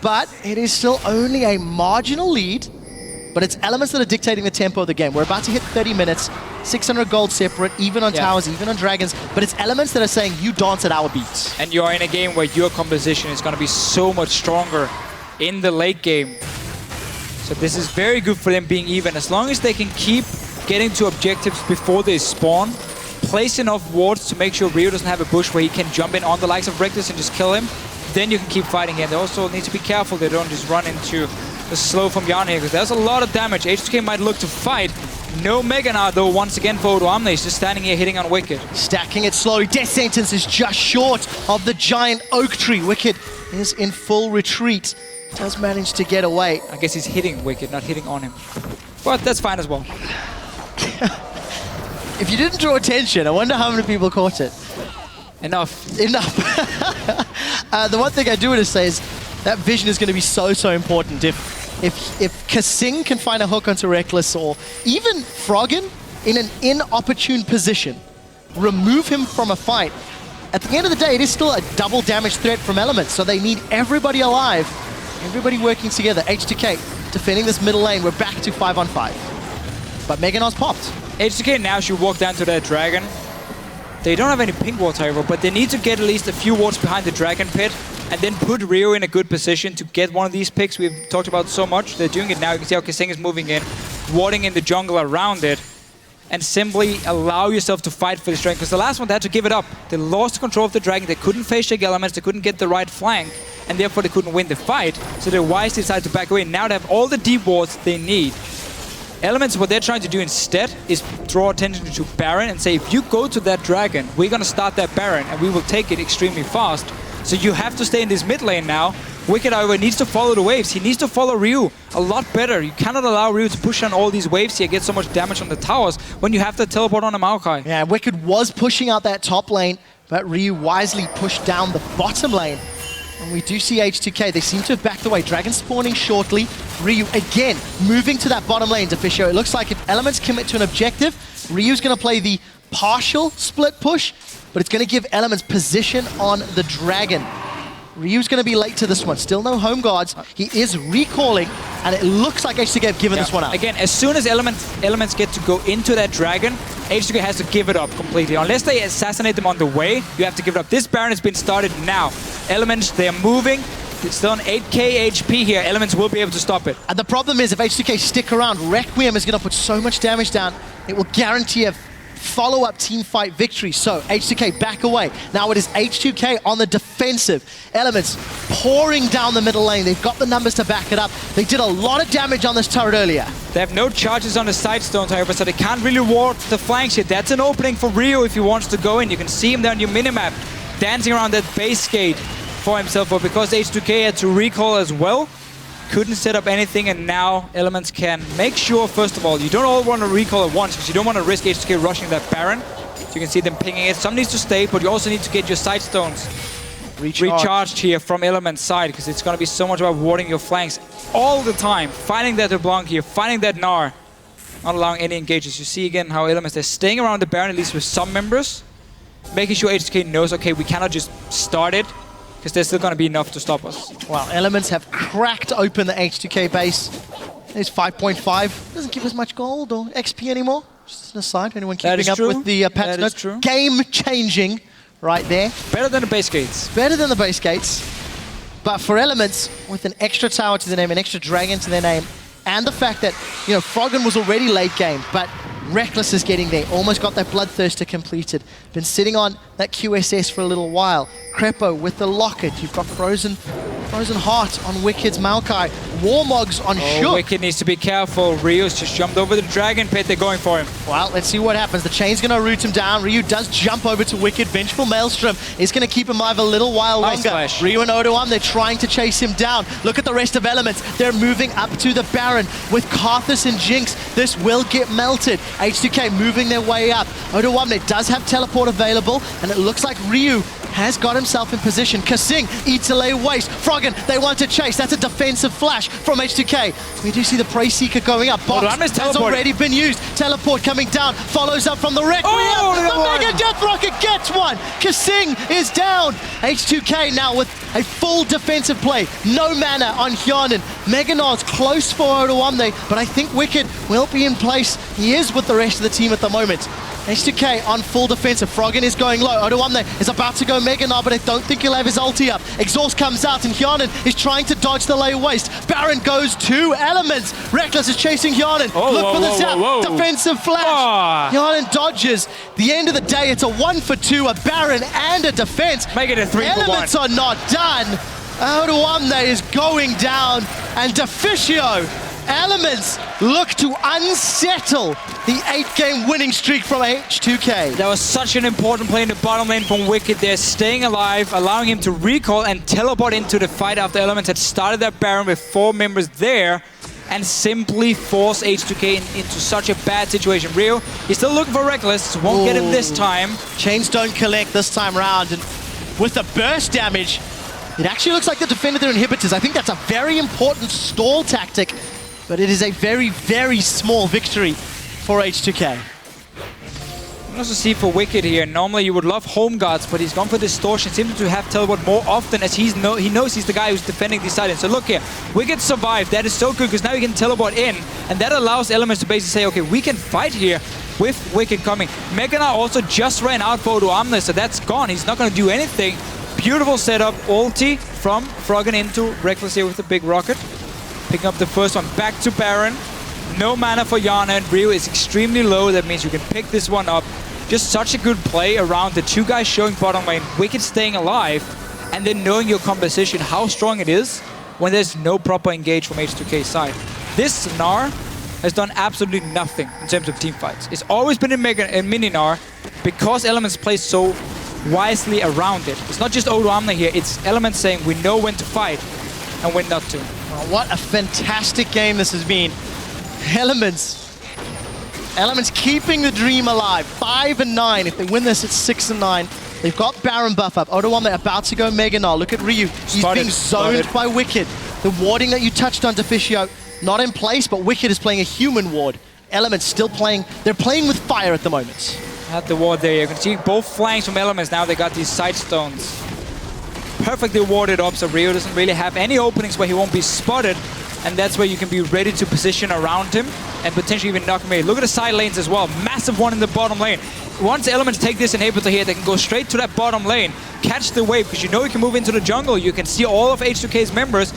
but it is still only a marginal lead. But it's Elements that are dictating the tempo of the game. We're about to hit 30 minutes, 600 gold separate, even on towers, even on dragons. But it's Elements that are saying, you dance at our beats.
And you're in a game where your composition is going to be so much stronger in the late game. So this is very good for them being even. As long as they can keep getting to objectives before they spawn, place enough wards to make sure Rio doesn't have a bush where he can jump in on the likes of Reckless and just kill him, then you can keep fighting here. They also need to be careful they don't just run into the slow from Jan here, because there's a lot of damage. H2k might look to fight. No Mega Gnar though, once again for Odoamne. He's just standing here hitting on Wicked.
Stacking it slowly. Death Sentence is just short of the giant oak tree. Wicked is in full retreat. Does manage to get away.
I guess he's hitting Wicked, not hitting on him. But that's fine as well.
If you didn't draw attention, I wonder how many people caught it.
Enough.
The one thing I do want to say is that vision is going to be so important. If Kasing can find a hook onto Reckless, or even Froggen in an inopportune position, remove him from a fight, at the end of the day, it is still a double damage threat from Elements, so they need everybody alive, everybody working together. H2k defending this middle lane. We're back to 5-on-5. But Mega Gnar's popped.
H2k now should walk down to their dragon. They don't have any pink wards, however, but they need to get at least a few wards behind the dragon pit and then put Rio in a good position to get one of these picks we've talked about so much. They're doing it now. You can see how Kasing is moving in, warding in the jungle around it, and simply allow yourself to fight for this dragon. Because the last one, they had to give it up. They lost control of the dragon. They couldn't face check Elements. They couldn't get the right flank, and therefore they couldn't win the fight. So they wisely decided to back away. Now they have all the deep wards they need. Elements, what they're trying to do instead is draw attention to Baron and say, if you go to that dragon, we're going to start that Baron and we will take it extremely fast. So you have to stay in this mid lane now. Wicked, however, needs to follow the waves. He needs to follow Ryu a lot better. You cannot allow Ryu to push on all these waves here, get so much damage on the towers when you have to teleport on a Maokai.
Yeah, Wicked was pushing out that top lane, but Ryu wisely pushed down the bottom lane. And we do see H2k. They seem to have backed away. Dragon spawning shortly. Ryu, again, moving to that bottom lane, Deficio. It looks like if Elements commit to an objective, Ryu's going to play the partial split push, but it's going to give Elements position on the dragon. Ryu's going to be late to this one. Still no home guards. He is recalling, and it looks like H2k have given this one up.
Again, as soon as Elements get to go into that dragon, H2k has to give it up completely. Unless they assassinate them on the way, you have to give it up. This Baron has been started now. Elements, they are moving. It's still on 8k HP here. Elements will be able to stop it.
And the problem is, if H2k stick around, Requiem is going to put so much damage down, it will guarantee a follow-up team fight victory. So H2k back away. Now it is H2k on the defensive. Elements pouring down the middle lane. They've got the numbers to back it up. They did a lot of damage on this turret earlier.
They have no charges on the side stones, however, so they can't really ward the flanks yet. That's an opening for Rio if he wants to go in. You can see him down your minimap, dancing around that base gate for himself. But because H2k had to recall as well, couldn't set up anything, and now Elements can make sure, first of all, you don't all want to recall at once because you don't want to risk H2k rushing that Baron. So you can see them pinging it. Some needs to stay, but you also need to get your side stones recharged here from Element's side, because it's going to be so much about warding your flanks all the time. Finding that LeBlanc here, finding that Gnar, not allowing any engages. You see again how Elements, they're staying around the Baron, at least with some members, making sure H2k knows, okay, we cannot just start it, because there's still going to be enough to stop us.
Well, Elements have cracked open the H2k base. It's 5.5. Doesn't give us much gold or XP anymore. Just an aside, anyone keeping up with the patch notes. Game-changing right there.
Better than the base gates.
Better than the base gates. But for Elements, with an extra tower to their name, an extra dragon to their name, and the fact that, you know, Froggen was already late game, but Reckless is getting there. Almost got that Bloodthirster completed. Been sitting on that QSS for a little while. Crepo with the Locket. You've got Frozen Heart on Wicked's Maokai. Warmogs on Shook.
Wicked needs to be careful. Ryu's just jumped over the Dragon Pit. They're going for him.
Well, let's see what happens. The chain's going to root him down. Ryu does jump over to Wicked. Vengeful Maelstrom is going to keep him alive a little while longer.
Flash.
Ryu and Odoam, they're trying to chase him down. Look at the rest of Elements. They're moving up to the Baron with Karthus and Jinx. This will get melted. H2k moving their way up. Odoam does have teleport available, and it looks like Ryu has got himself in position. Kasing eats a lay waste. Froggen, they want to chase. That's a defensive flash from H2k. We do see the Prey Seeker going up. Box has already been used. Teleport coming down. Follows up from the Requiem. The Mega Death Rocket gets one. Kasing is down. H2k now with a full defensive play. No mana on Hyanin. Meganar's close for Odoamne, but I think Wicked will be in place. He is with the rest of the team at the moment. H2k on full defensive. Froggen is going low. Odoamne is about to go Meganar, but I don't think he'll have his ulti up. Exhaust comes out, and Hyanin is trying to dodge the lay waste. Baron goes to Elements. Reckless is chasing Hyanin. Look for the zap. Defensive flash. Hyanin dodges. The end of the day, it's a 1-for-2, a Baron and a defense.
Make it a 3-for-1.
Elements are not done. Odoamne is going down, and Deficio. Elements look to unsettle the 8-game winning streak from H2k.
That was such an important play in the bottom lane from Wicked. They're staying alive, allowing him to recall and teleport into the fight after Elements had started that Baron with 4 members there and simply force H2k into such a bad situation. Ryu, he's still looking for Reckless, won't get him this time.
Chains don't collect this time round, and with the burst damage, it actually looks like they defended their inhibitors. I think that's a very important stall tactic, but it is a very, very small victory for H2k.
You can also see for Wicked here, normally you would love home guards, but he's gone for Distortion, simply to have teleport more often, as he knows he's the guy who's defending these sidelines. So look here, Wicked survived. That is so good, because now he can teleport in, and that allows Elements to basically say, okay, we can fight here with Wicked coming. Meganar also just ran out for Odoamne, so that's gone. He's not going to do anything. Beautiful setup, ulti from Froggen into Reckless here with the big rocket. Picking up the first one, back to Baron. No mana for Yana, and Ryu is extremely low. That means you can pick this one up. Just such a good play around the 2 guys showing bottom lane, Wicked staying alive, and then knowing your composition, how strong it is when there's no proper engage from H2k's side. This Gnar has done absolutely nothing in terms of team fights. It's always been in mini Gnar, because Elements play so wisely around it. It's not just Odoamne here, it's Elements saying we know when to fight and when not to.
Well, what a fantastic game this has been. Elements keeping the dream alive. 5-9. If they win this, it's 6-9. They've got Baron buff up. Odoamne about to go Meganar. Look at Ryu. He's being zoned by Wicked. The warding that you touched on, Deficio, not in place, but Wicked is playing a human ward. Elements still playing. They're playing with fire at the moment.
Had the ward there. You can see both flanks from Elements. Now they got these side stones perfectly warded up, so Ryu doesn't really have any openings where he won't be spotted, and that's where you can be ready to position around him and potentially even knock him away. Look at the side lanes as well. Massive one in the bottom lane. Once Elements take this inhibitor here, they can go straight to that bottom lane, catch the wave, because you know you can move into the jungle. You can see all of H2k's members.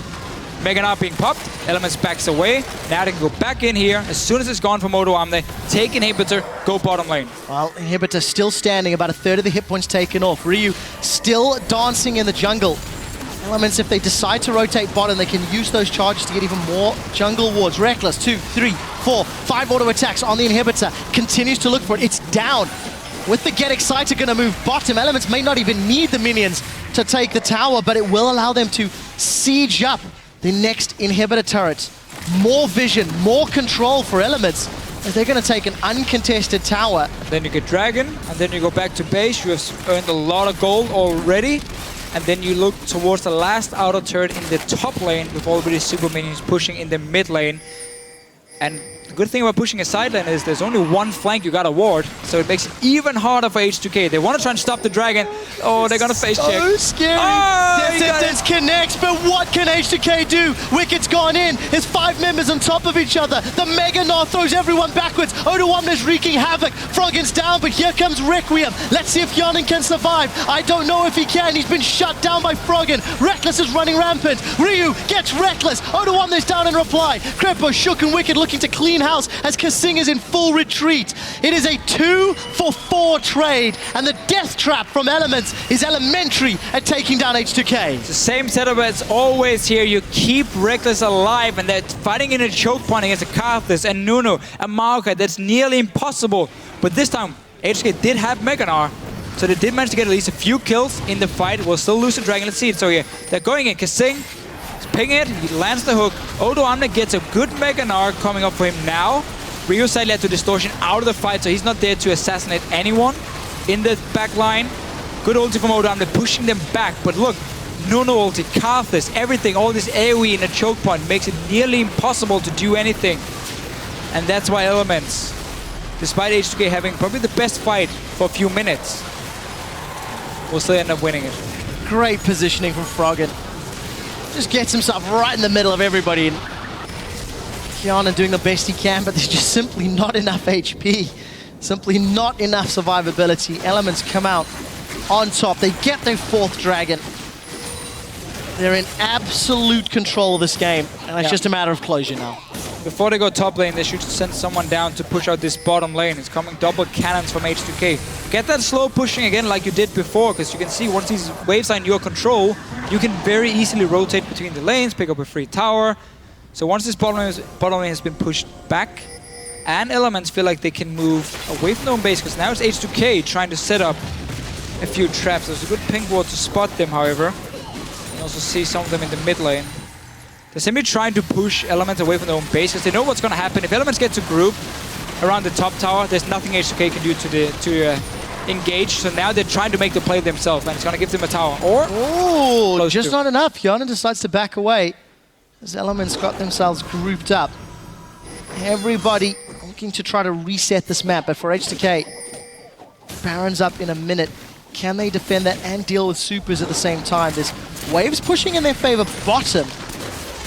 Meganar being popped, Elements backs away. Now they can go back in here. As soon as it's gone from Odoamne, take inhibitor, go bottom lane.
Well, inhibitor still standing, about a third of the hit points taken off. Ryu still dancing in the jungle. Elements, if they decide to rotate bottom, they can use those charges to get even more jungle wards. Reckless, 2, 3, 4, 5 auto attacks on the inhibitor. Continues to look for it. It's down. With the Get Excited going to move bottom, Elements may not even need the minions to take the tower, but it will allow them to siege up the next inhibitor turret. More vision, more control for Elements, as they're going to take an uncontested tower.
Then you get Dragon, and then you go back to base. You have earned a lot of gold already. And then you look towards the last outer turret in the top lane with already super minions pushing in the mid lane. And the good thing about pushing a side lane is there's only one flank you got a ward, so it makes it even harder for H2k. They want to try and stop the Dragon. Oh, they're gonna face check.
So scary.
Oh,
Distance connects, but what can H2k do? Wicked's gone in. There's 5 members on top of each other. The Mega Gnar throws everyone backwards. Odoamne's wreaking havoc. Froggen's down, but here comes Requiem. Let's see if Yanin can survive. I don't know if he can. He's been shut down by Froggen. Reckless is running rampant. Ryu gets Reckless. Odoamne's down in reply. Crepo, Shook, and Wicked looking to clean house as Kasing is in full retreat. It is a 2-for-4 trade, and the death trap from Elements is elementary at taking down H2k.
It's the same setup as always here. You keep Reckless alive, and they're fighting in a choke point against a Karthus and Nunu, a Maokai. That's nearly impossible. But this time, H2k did have Mega Gnar, so they did manage to get at least a few kills in the fight. We'll still lose the Dragon. Let's see it. So here, they're going in. Kasing ping it, he lands the hook. Odoamne gets a good Mega Gnar coming up for him now. Ryu side led to Distortion out of the fight, so he's not there to assassinate anyone in the back line. Good ulti from Odoamne, pushing them back. But look, Nunu ulti, Karthus, everything, all this AoE in a choke point makes it nearly impossible to do anything. And that's why Elements, despite H2k having probably the best fight for a few minutes, will still end up winning it.
Great positioning from Froggen. Just gets himself right in the middle of everybody. Kiana doing the best he can, but there's just simply not enough HP. Simply not enough survivability. Elements come out on top. They get their 4th Dragon. They're in absolute control of this game, and it's just a matter of closure now.
Before they go top lane, they should send someone down to push out this bottom lane. It's coming double cannons from H2k. Get that slow pushing again like you did before, because you can see once these waves are in your control, you can very easily rotate between the lanes, pick up a free tower. So once this bottom lane has been pushed back, and Elements feel like they can move away from their own base, because now it's H2k trying to set up a few traps. There's a good ping ward to spot them, however. You can also see some of them in the mid lane. They're simply trying to push Elements away from their own base because they know what's going to happen. If Elements get to group around the top tower, there's nothing H2k can do to engage. So now they're trying to make the play themselves, and it's going to give them a tower. Or
oh, just not enough. Yana decides to back away as Elements got themselves grouped up. Everybody looking to try to reset this map, but for H2k, Baron's up in a minute. Can they defend that and deal with supers at the same time? There's waves pushing in their favor bottom.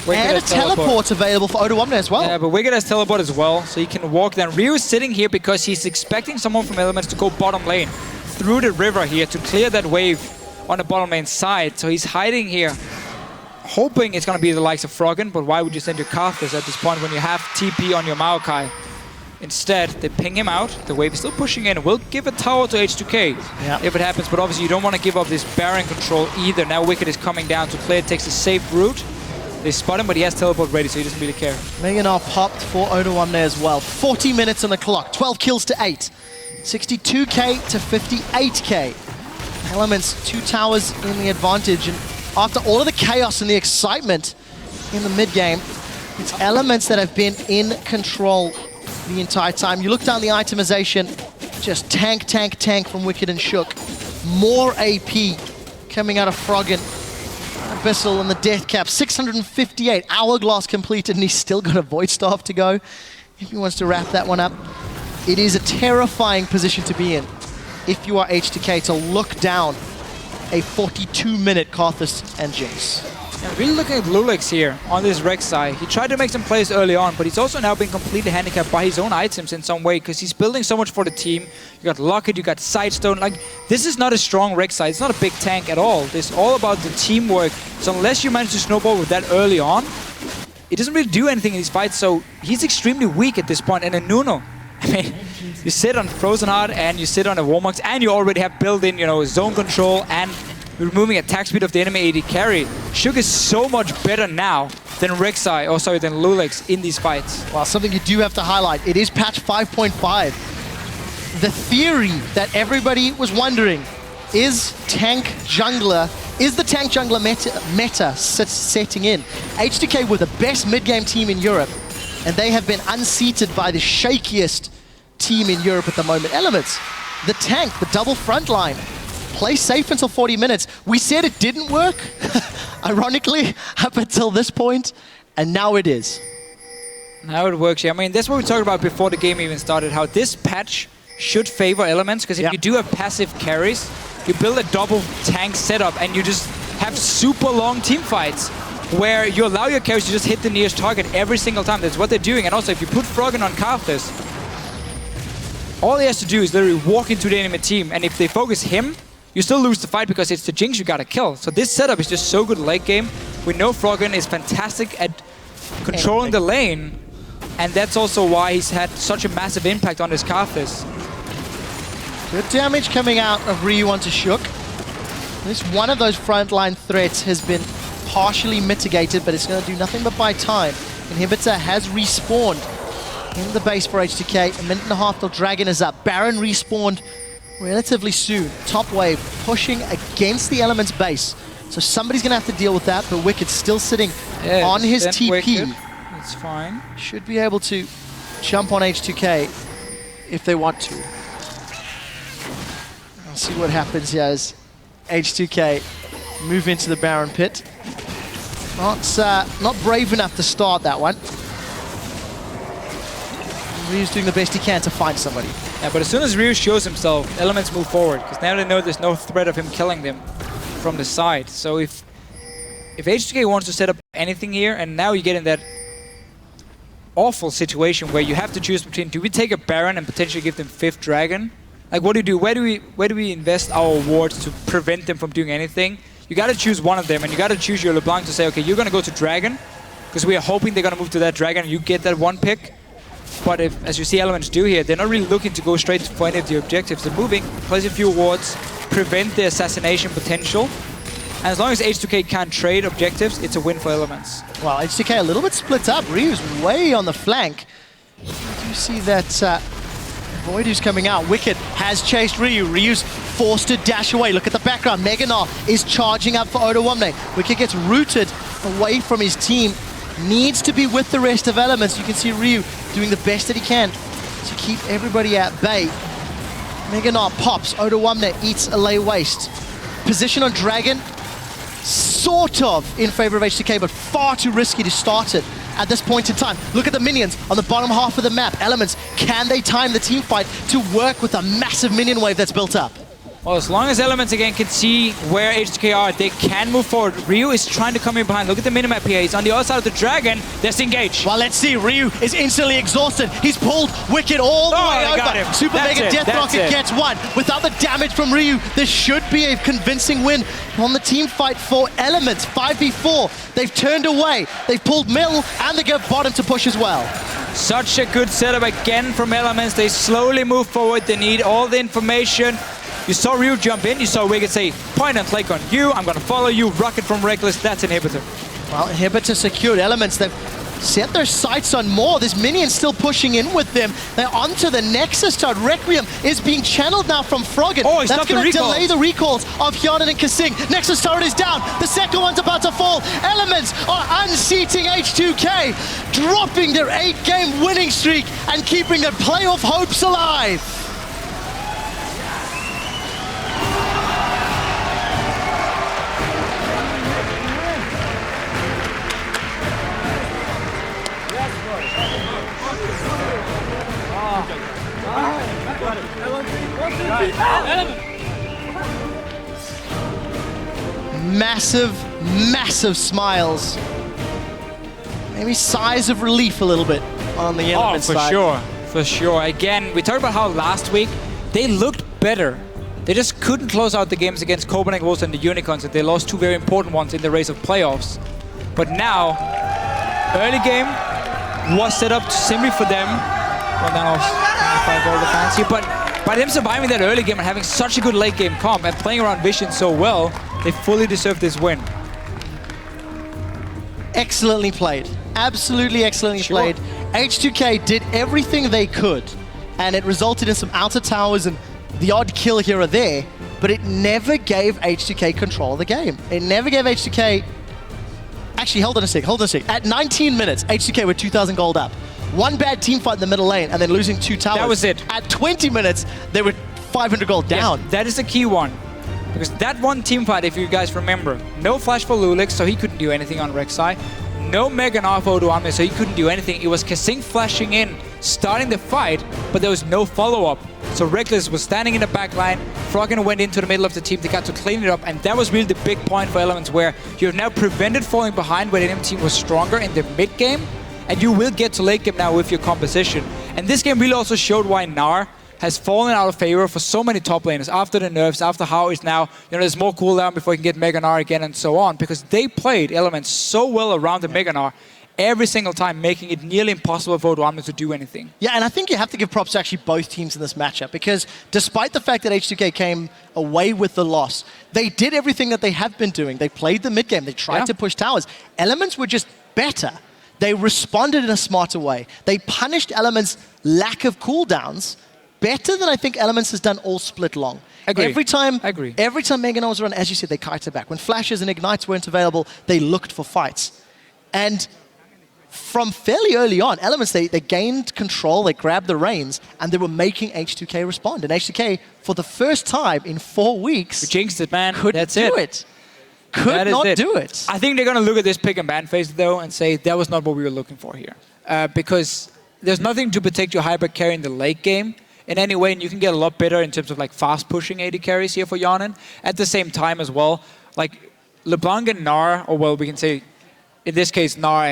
Wicked
and a teleport available for Odoamne as well.
Yeah, but Wicked has teleport as well, so he can walk down. Ryu is sitting here because he's expecting someone from Elements to go bottom lane through the river here to clear that wave on the bottom lane side. So he's hiding here, hoping it's going to be the likes of Froggen, but why would you send your Karthus at this point when you have TP on your Maokai? Instead, they ping him out. The wave is still pushing in. We'll give a tower to H2k if it happens, but obviously you don't want to give up this Baron control either. Now Wicked is coming down to play, takes a safe route. They spot him, but he has teleport ready, so he doesn't really care.
Mega Gnar popped for Odoamne as well. 40 minutes on the clock, 12 kills to 8. 62k to 58k. Elements, 2 towers in the advantage, and after all of the chaos and the excitement in the mid-game, it's Elements that have been in control the entire time. You look down the itemization, just tank, tank, tank from Wicked and Shook. More AP coming out of Froggen. Abyssal and the death cap, 658 hourglass completed, and he's still got a Void Staff to go. If he wants to wrap that one up, it is a terrifying position to be in if you are H2k to look down a 42-minute Karthus and Jinx.
Yeah, really looking at Lulix here on this Rex side. He tried to make some plays early on, but he's also now been completely handicapped by his own items in some way, because he's building so much for the team. You got Locket, you got Sidestone. Like, this is not a strong Rex side. It's not a big tank at all. It's all about the teamwork. So unless you manage to snowball with that early on, it doesn't really do anything in these fights. So he's extremely weak at this point. And then Nuno, I mean, you sit on Frozen Heart and you sit on a Warmox, and you already have built-in, zone control and removing attack speed of the enemy AD carry. Shook is so much better now than Rek'Sai, than Lulix in these fights.
Well, something you do have to highlight, it is patch 5.5. The theory that everybody was wondering, is tank jungler Is the tank jungler meta setting in? H2k were the best mid-game team in Europe, and they have been unseated by the shakiest team in Europe at the moment. Elements, the tank, the double front line, play safe until 40 minutes. We said it didn't work, ironically, up until this point, and now it is.
Now it works, yeah. I mean, that's what we talked about before the game even started, how this patch should favor Elements, because if you do have passive carries, you build a double tank setup and you just have super long team fights where you allow your carries to just hit the nearest target every single time. That's what they're doing. And also, if you put Froggen on Karthus, all he has to do is literally walk into the enemy team, and if they focus him, you still lose the fight because it's the Jinx you gotta kill. So this setup is just so good late game. We know Froggen is fantastic at controlling the lane, and that's also why he's had such a massive impact on his Karthus.
Good damage coming out of Ryu onto Shook. At least one of those frontline threats has been partially mitigated, but it's going to do nothing but buy time. Inhibitor has respawned in the base for H2k. A minute and a half till Dragon is up. Baron respawned relatively soon. Top wave pushing against the Elements base. So somebody's going to have to deal with that, but Wicked's still sitting on his TP.
Wicked. It's fine.
Should be able to jump on H2k if they want to. See what happens here as H2k move into the Baron pit. Not brave enough to start that one. Ryu's doing the best he can to find somebody.
Yeah, but as soon as Ryu shows himself, Elements move forward, because now they know there's no threat of him killing them from the side. So if H2k wants to set up anything here, and now you get in that awful situation where you have to choose between, do we take a Baron and potentially give them 5th Dragon? Like, what do you do? Where do we invest our wards to prevent them from doing anything? You got to choose one of them, and you got to choose your LeBlanc to say, okay, you're going to go to Dragon, because we are hoping they're going to move to that Dragon, and you get that one pick. But if, as you see Elements do here, they're not really looking to go straight for any of the objectives. They're moving, place a few wards, prevent the assassination potential. And as long as H2k can't trade objectives, it's a win for Elements.
Well, H2k a little bit split up. Ryu's way on the flank. You do see that Void who's coming out. Wicked has chased Ryu. Ryu's forced to dash away. Look at the background. Meganar is charging up for Odo1. Wicked gets rooted away from his team. Needs to be with the rest of Elements. You can see Ryu doing the best that he can to keep everybody at bay. Meganar pops. Odo1 eats a lay waste. Position on Dragon, sort of in favor of H2k, but far too risky to start it at this point in time. Look at the minions on the bottom half of the map. Elements, can they time the team fight to work with a massive minion wave that's built up?
Well, as long as Elements again can see where H2k are, they can move forward. Ryu is trying to come in behind. Look at the minimap here. He's on the other side of the Dragon. Disengage.
Well, let's see. Ryu is instantly exhausted. He's pulled Wicked all the way over.
Got him.
Super
That's
Mega
it.
Death Rocket gets one. Without the damage from Ryu, this should be a convincing win on the team fight for Elements. 5v4. They've turned away. They've pulled middle, and they get bottom to push as well.
Such a good setup again from Elements. They slowly move forward. They need all the information. You saw Ryu jump in, you saw Wicked say, point and click on you, I'm gonna follow you, Rocket from Reckless, that's Inhibitor.
Well, Inhibitor secured. Elements, they've set their sights on more. This minion's still pushing in with them. They're onto the Nexus turret. Requiem is being channeled now from Froggen.
Oh, he's
that's going to delay the recalls of Hjarnan and Kasing. Nexus turret is down. The second one's about to fall. Elements are unseating H2k, dropping their 8-game winning streak and keeping their playoff hopes alive. Massive, massive smiles. Maybe sighs of relief a little bit on the Element side.
For sure. Again, we talked about how last week they looked better. They just couldn't close out the games against Copenhagen Wolves and the Unicorns, and they lost 2 very important ones in the race of playoffs. But now, early game was set up simply for them. Well, now all the fans here, but by them surviving that early game and having such a good late game comp and playing around Vision so well, they fully deserve this win.
Excellently played. Absolutely excellently played. H2k did everything they could, and it resulted in some outer towers and the odd kill here or there. but it never gave H2k control of the game. It never gave H2k... Actually, hold on a sec. At 19 minutes, H2k were 2,000 gold up. One bad team fight in the middle lane, and then losing 2 towers.
That was it.
At 20 minutes, they were 500 gold down.
Yes, that is the key one. Because that one team fight, if you guys remember, no flash for Lulix, so he couldn't do anything on Rek'Sai. No Mega Gnar for Odoamne, so he couldn't do anything. It was Kasing flashing in, starting the fight, but there was no follow-up. So Reckless was standing in the back line, Froggen went into the middle of the team, they got to clean it up, and that was really the big point for Elements, where you have now prevented falling behind when the enemy team was stronger in the mid-game, and you will get to late game now with your composition. And this game really also showed why Gnar has fallen out of favor for so many top laners after the nerfs, after how it's now, there's more cooldown before you can get Mega Gnar again and so on, because they played Elements so well around the Mega Gnar every single time, making it nearly impossible for Odoamne to do anything.
Yeah, and I think you have to give props to actually both teams in this matchup, because despite the fact that H2k came away with the loss, they did everything that they have been doing. They played the mid game, they tried to push towers. Elements were just better. They responded in a smarter way. They punished Elements' lack of cooldowns better than I think Elements has done all split long.
Agree.
Every time
Agree.
Mega Gnar was run, as you said, they kited back. When flashes and ignites weren't available, they looked for fights. And from fairly early on, Elements, they gained control, they grabbed the reins, and they were making H2k respond. And H2k, for the first time in 4 weeks,
We jinxed it, man.
couldn't
That's
do
it.
it. Could not do it.
I think they're going to look at this pick and ban phase, though, and say that was not what we were looking for here. Because there's nothing to protect your hyper carry in the late game in any way, and you can get a lot better in terms of like fast pushing AD carries here for Yawnen. At the same time as well, like LeBlanc and Gnar, or well, we can say in this case Gnar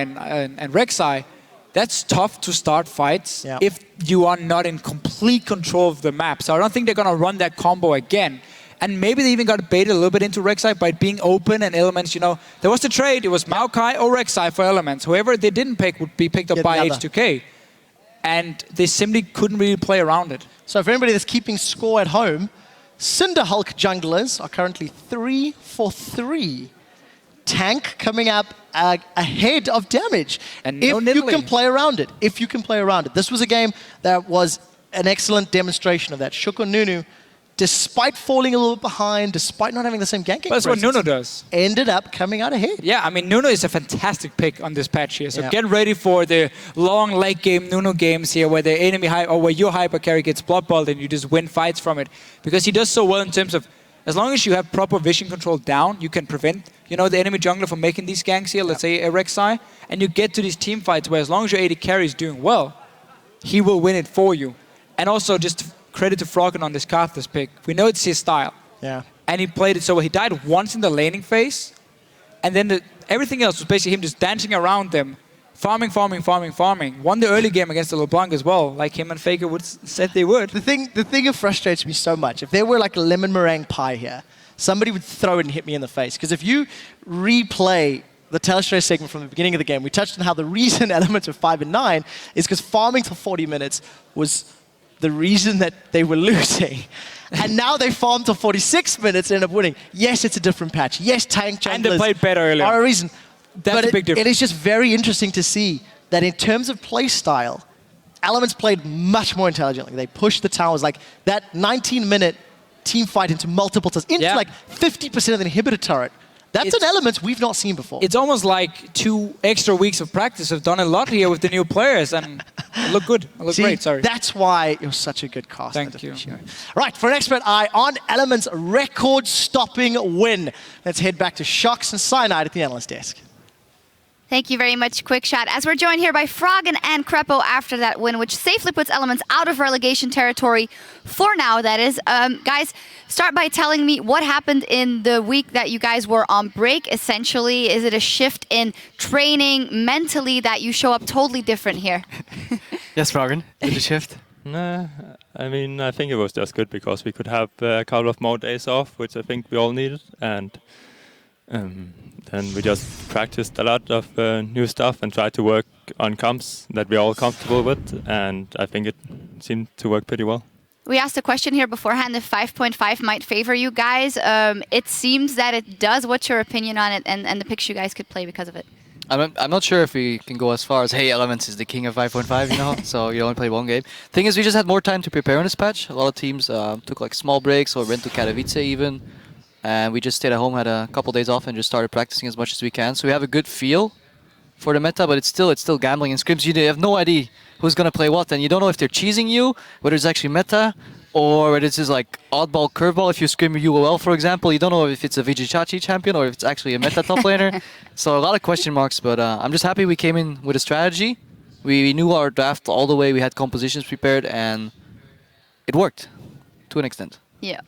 and Rek'Sai, that's tough to start fights if you are not in complete control of the map. So I don't think they're going to run that combo again. And maybe they even got baited a little bit into Rek'Sai by being open and Elements, there was the trade, it was Maokai or Rek'Sai for Elements. Whoever they didn't pick would be picked up by H2k. And they simply couldn't really play around it.
So for anybody that's keeping score at home, Cinder Hulk junglers are currently 3 for 3. Tank coming up ahead of damage.
And
if
no
you
niddling.
can play around it. If you can play around it. This was a game that was an excellent demonstration of that. Shuko Nunu, despite falling a little bit behind, despite not having the same ganking
That's what
presence,
Nuno does.
ended up coming out ahead.
Yeah, I mean, Nuno is a fantastic pick on this patch here. So get ready for the long late game Nuno games here where the enemy or where your hyper carry gets blood balled and you just win fights from it. Because he does so well in terms of, as long as you have proper vision control down, you can prevent, the enemy jungler from making these ganks here, let's say a Rek'Sai, and you get to these team fights where as long as your AD carry is doing well, he will win it for you. And also just credit to Froggen on this Karthus pick. We know it's his style.
Yeah.
And he played it so well. He died once in the laning phase, and then everything else was basically him just dancing around them, farming. Won the early game against the LeBlanc as well, like him and Faker said they would.
The thing that frustrates me so much, if there were like a lemon meringue pie here, somebody would throw it and hit me in the face. Because if you replay the Telestra segment from the beginning of the game, we touched on how the reason Elements are 5 and 9 is because farming for 40 minutes was the reason that they were losing. And now they farmed to 46 minutes and end up winning. Yes, it's a different patch. Yes, tank junglers
And they played better earlier.
are a reason.
That's a big difference.
It is just very interesting to see that in terms of play style, Elements played much more intelligently. They pushed the towers, like that 19-minute team fight into multiple towers, into like 50% of the inhibitor turret. That's an element we've not seen before.
It's almost like 2 extra weeks of practice have done a lot here with the new players, and it looked good. It looked great, sorry.
That's why you're such a good caster.
Thank you.
Right, for an expert eye on Element's record-stopping win, let's head back to Shox and Cyanide at the analyst desk.
Thank you very much, Quickshot. As we're joined here by Froggen and Krepo after that win, which safely puts Elements out of relegation territory for now, that is. Guys, start by telling me what happened in the week that you guys were on break, essentially. Is it a shift in training mentally that you show up totally different here?
Yes, Froggen, did the shift?
Nah, I mean, I think it was just good because we could have a couple of more days off, which I think we all needed. And then we just practiced a lot of new stuff and tried to work on comps that we're all comfortable with, and I think it seemed to work pretty well.
We asked a question here beforehand if 5.5 might favor you guys. It seems that it does. What's your opinion on it and the picks you guys could play because of it?
I'm not sure if we can go as far as, hey, Elements is the king of 5.5, you know, so you only play one game. Thing is, we just had more time to prepare on this patch. A lot of teams took like small breaks or went to Katowice even. And we just stayed at home, had a couple days off, and just started practicing as much as we can. So we have a good feel for the meta, but it's still gambling in scrims. You have no idea who's gonna play what, and you don't know if they're cheesing you, whether it's actually meta, or whether it's just like oddball curveball. If you scrim UOL, for example, you don't know if it's a Vijichachi champion or if it's actually a meta top laner. So a lot of question marks, but I'm just happy we came in with a strategy. We knew our draft all the way. We had compositions prepared, and it worked to an extent.
Yeah.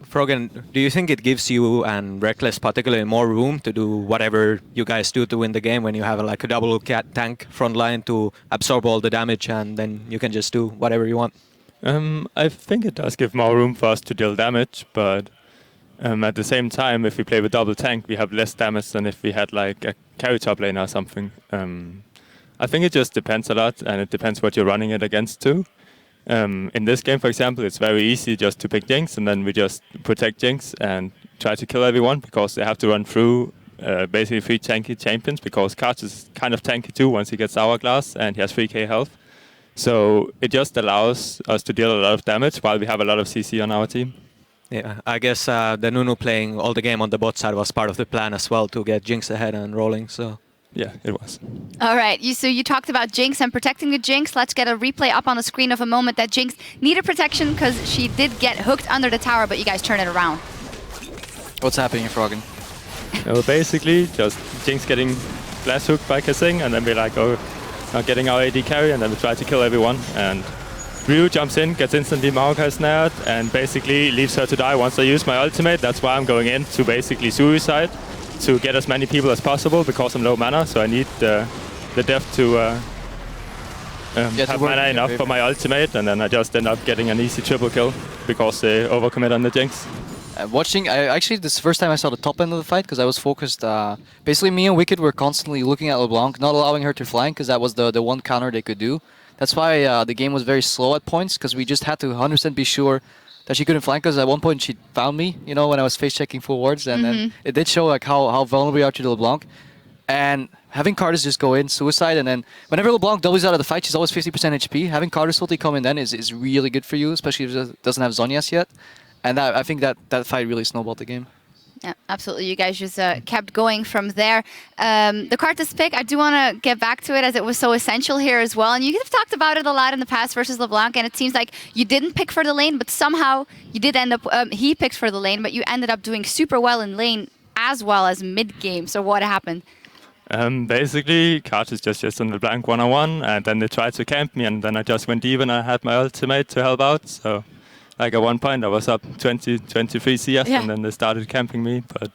Froggen, do you think it gives you and Reckless particularly more room to do whatever you guys do to win the game when you have like a double tank front line to absorb all the damage and then you can just do whatever you want?
I think it does give more room for us to deal damage, but at the same time, if we play with double tank, we have less damage than if we had like a carry top lane or something. I think it just depends a lot, and it depends what you're running it against too. In this game, for example, it's very easy just to pick Jinx, and then we just protect Jinx and try to kill everyone because they have to run through basically 3 tanky champions, because Karch is kind of tanky too once he gets Hourglass and he has 3k health. So it just allows us to deal a lot of damage while we have a lot of CC on our team.
Yeah, I guess the Nunu playing all the game on the bot side was part of the plan as well to get Jinx ahead and rolling, so...
Yeah, it was.
All right, so you talked about Jinx and protecting the Jinx. Let's get a replay up on the screen of a moment that Jinx needed protection because she did get hooked under the tower, but you guys turn it around.
What's happening, Froggen?
Well, basically, just Jinx getting flash hooked by Kasing, and then we're like, oh, not getting our AD carry, and then we try to kill everyone. And Ryu jumps in, gets instantly Maokai snared, and basically leaves her to die once I use my ultimate. That's why I'm going in to basically suicide, to get as many people as possible because I'm low mana, so I need the death to have mana enough for my ultimate, and then I just end up getting an easy triple kill because they overcommit on the Jinx.
Actually, this is the first time I saw the top end of the fight because I was focused. Basically, me and Wicked were constantly looking at LeBlanc, not allowing her to flank because that was the one counter they could do. That's why the game was very slow at points, because we just had to 100% be sure that she couldn't flank us. At one point, she found me, you know, when I was face checking full wards, and then it did show like how vulnerable we are to the LeBlanc. And having Cardis just go in, suicide, and then whenever LeBlanc W's out of the fight, she's always 50% HP. Having Cardis ulti come in then is really good for you, especially if it doesn't have Zhonya's yet. And I think that fight really snowballed the game.
Yeah, absolutely. You guys just kept going from there. The Karthus pick, I do want to get back to it as it was so essential here as well. And you have talked about it a lot in the past versus LeBlanc, and it seems like you didn't pick for the lane, but somehow you did end up, he picked for the lane, but you ended up doing super well in lane as well as mid-game. So what happened?
Basically, Karch is just on LeBlanc one-on-one, and then they tried to camp me, and then I just went deep and I had my ultimate to help out. So like at one point I was up 23 CS, and then they started camping me. But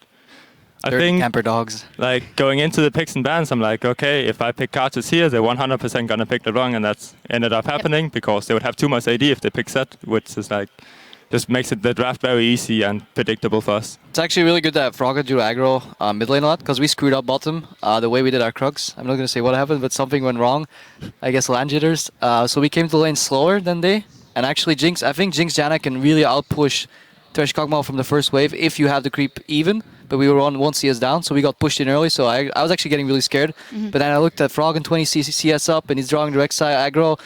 I think
camper dogs.
Like going into the picks and bans, I'm like, okay, if I pick Karthus here, they're 100% gonna pick LeBlanc, and that's ended up happening because they would have too much AD if they pick Zed, which is like just makes the draft very easy and predictable for us. It's
actually really good that Froggen drew aggro mid lane a lot because we screwed up bottom the way we did our Krugs. I'm not gonna say what happened, but something went wrong. I guess land jitters. So we came to lane slower than they. And actually, I think Jinx Janna can really outpush Thresh Kog'Maw from the first wave if you have the creep even. But we were on 1 CS down, so we got pushed in early. So I was actually getting really scared. But then I looked at Froggen 20 CS up, and he's drawing direct side aggro.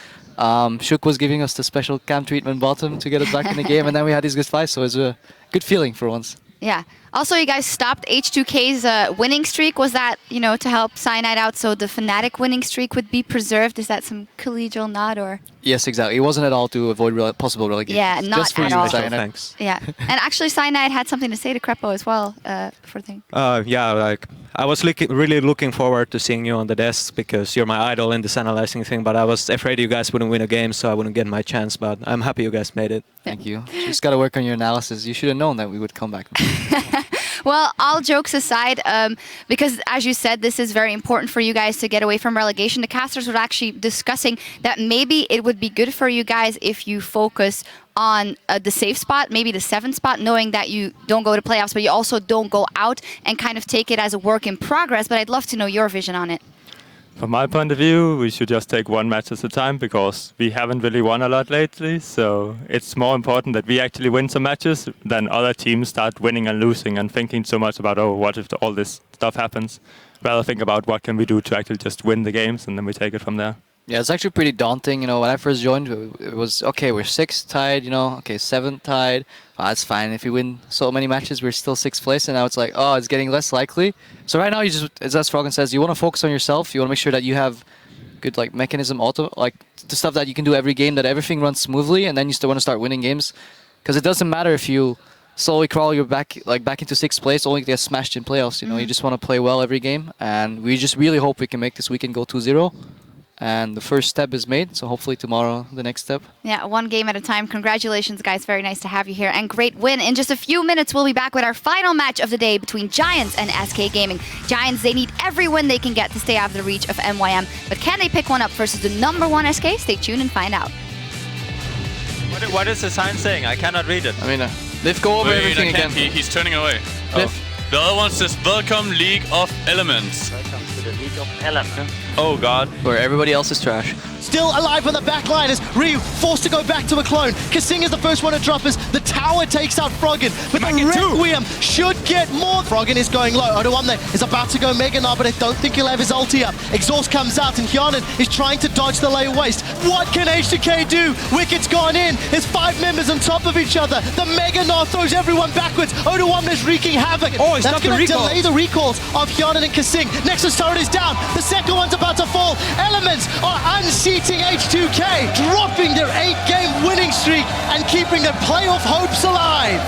Shook was giving us the special camp treatment bottom to get us back in the game, and then we had these good fights. So it was a good feeling for once.
Yeah. Also, you guys stopped H2k's winning streak. Was that, you know, to help Cyanide out so the Fnatic winning streak would be preserved? Is that some collegial nod or?
Yes, exactly. It wasn't at all to avoid possible relegation.
Yeah, not
just for
at all.
Thanks.
Yeah. And actually, Cyanide had something to say to Crepo as well for the thing.
Yeah, like I was really looking forward to seeing you on the desk because you're my idol in this analyzing thing, but I was afraid you guys wouldn't win a game, so I wouldn't get my chance, but I'm happy you guys made it.
Thank you. Just got to work on your analysis. You should have known that we would come back.
Well, all jokes aside, because as you said, this is very important for you guys to get away from relegation. The casters were actually discussing that maybe it would be good for you guys if you focus on the safe spot, maybe the 7th spot, knowing that you don't go to playoffs, but you also don't go out and kind of take it as a work in progress. But I'd love to know your vision on it.
From my point of view, we should just take one match at a time because we haven't really won a lot lately. So it's more important that we actually win some matches than other teams start winning and losing and thinking so much about, oh, what if all this stuff happens? Rather think about what can we do to actually just win the games, and then we take it from there.
Yeah, it's actually pretty daunting. You know, when I first joined, it was, okay, we're 6th tied, you know, okay, 7th tied. Oh, that's fine. If we win so many matches, we're still 6th place, and now it's like, oh, it's getting less likely. So right now, you just, as Froggen says, you want to focus on yourself. You want to make sure that you have good like mechanism, like the stuff that you can do every game, that everything runs smoothly, and then you still want to start winning games. Because it doesn't matter if you slowly crawl your back into 6th place, only to get smashed in playoffs. You know, you just want to play well every game, and we just really hope we can make this weekend go 2-0. And the first step is made, so hopefully tomorrow the next step.
Yeah, one game at a time. Congratulations, guys. Very nice to have you here. And great win. In just a few minutes, we'll be back with our final match of the day between Giants and SK-Gaming. Giants, they need every win they can get to stay out of the reach of MYM. But can they pick one up versus the #1 SK? Stay tuned and find out.
What is the sign saying? I cannot read it.
I mean, Liv, go over everything again.
He's turning away.
Liv.
The other one says, "Welcome, League of Elements."
Welcome to the League of Elements.
Oh God.
Where everybody else is trash.
Still alive on the back line as Ryu forced to go back to a clone. Kasing is the first one to drop as the tower takes out Froggen, but the Requiem should get more. Froggen is going low. Odoamne is about to go Mega now, but I don't think he'll have his ulti up. Exhaust comes out and Hyanin is trying to dodge the lay waste. What can H2k do? Wicket's gone in. There's 5 members on top of each other. The Mega Gnar throws everyone backwards. Odoamne is wreaking havoc.
Oh, it's
That's
not the
going to
recall.
delay the recalls of Hyanin and Kasing. Nexus turret is down. The second one's about to fall. Elements are unseating H2k, dropping their 8-game winning streak and keeping their playoff hopes alive.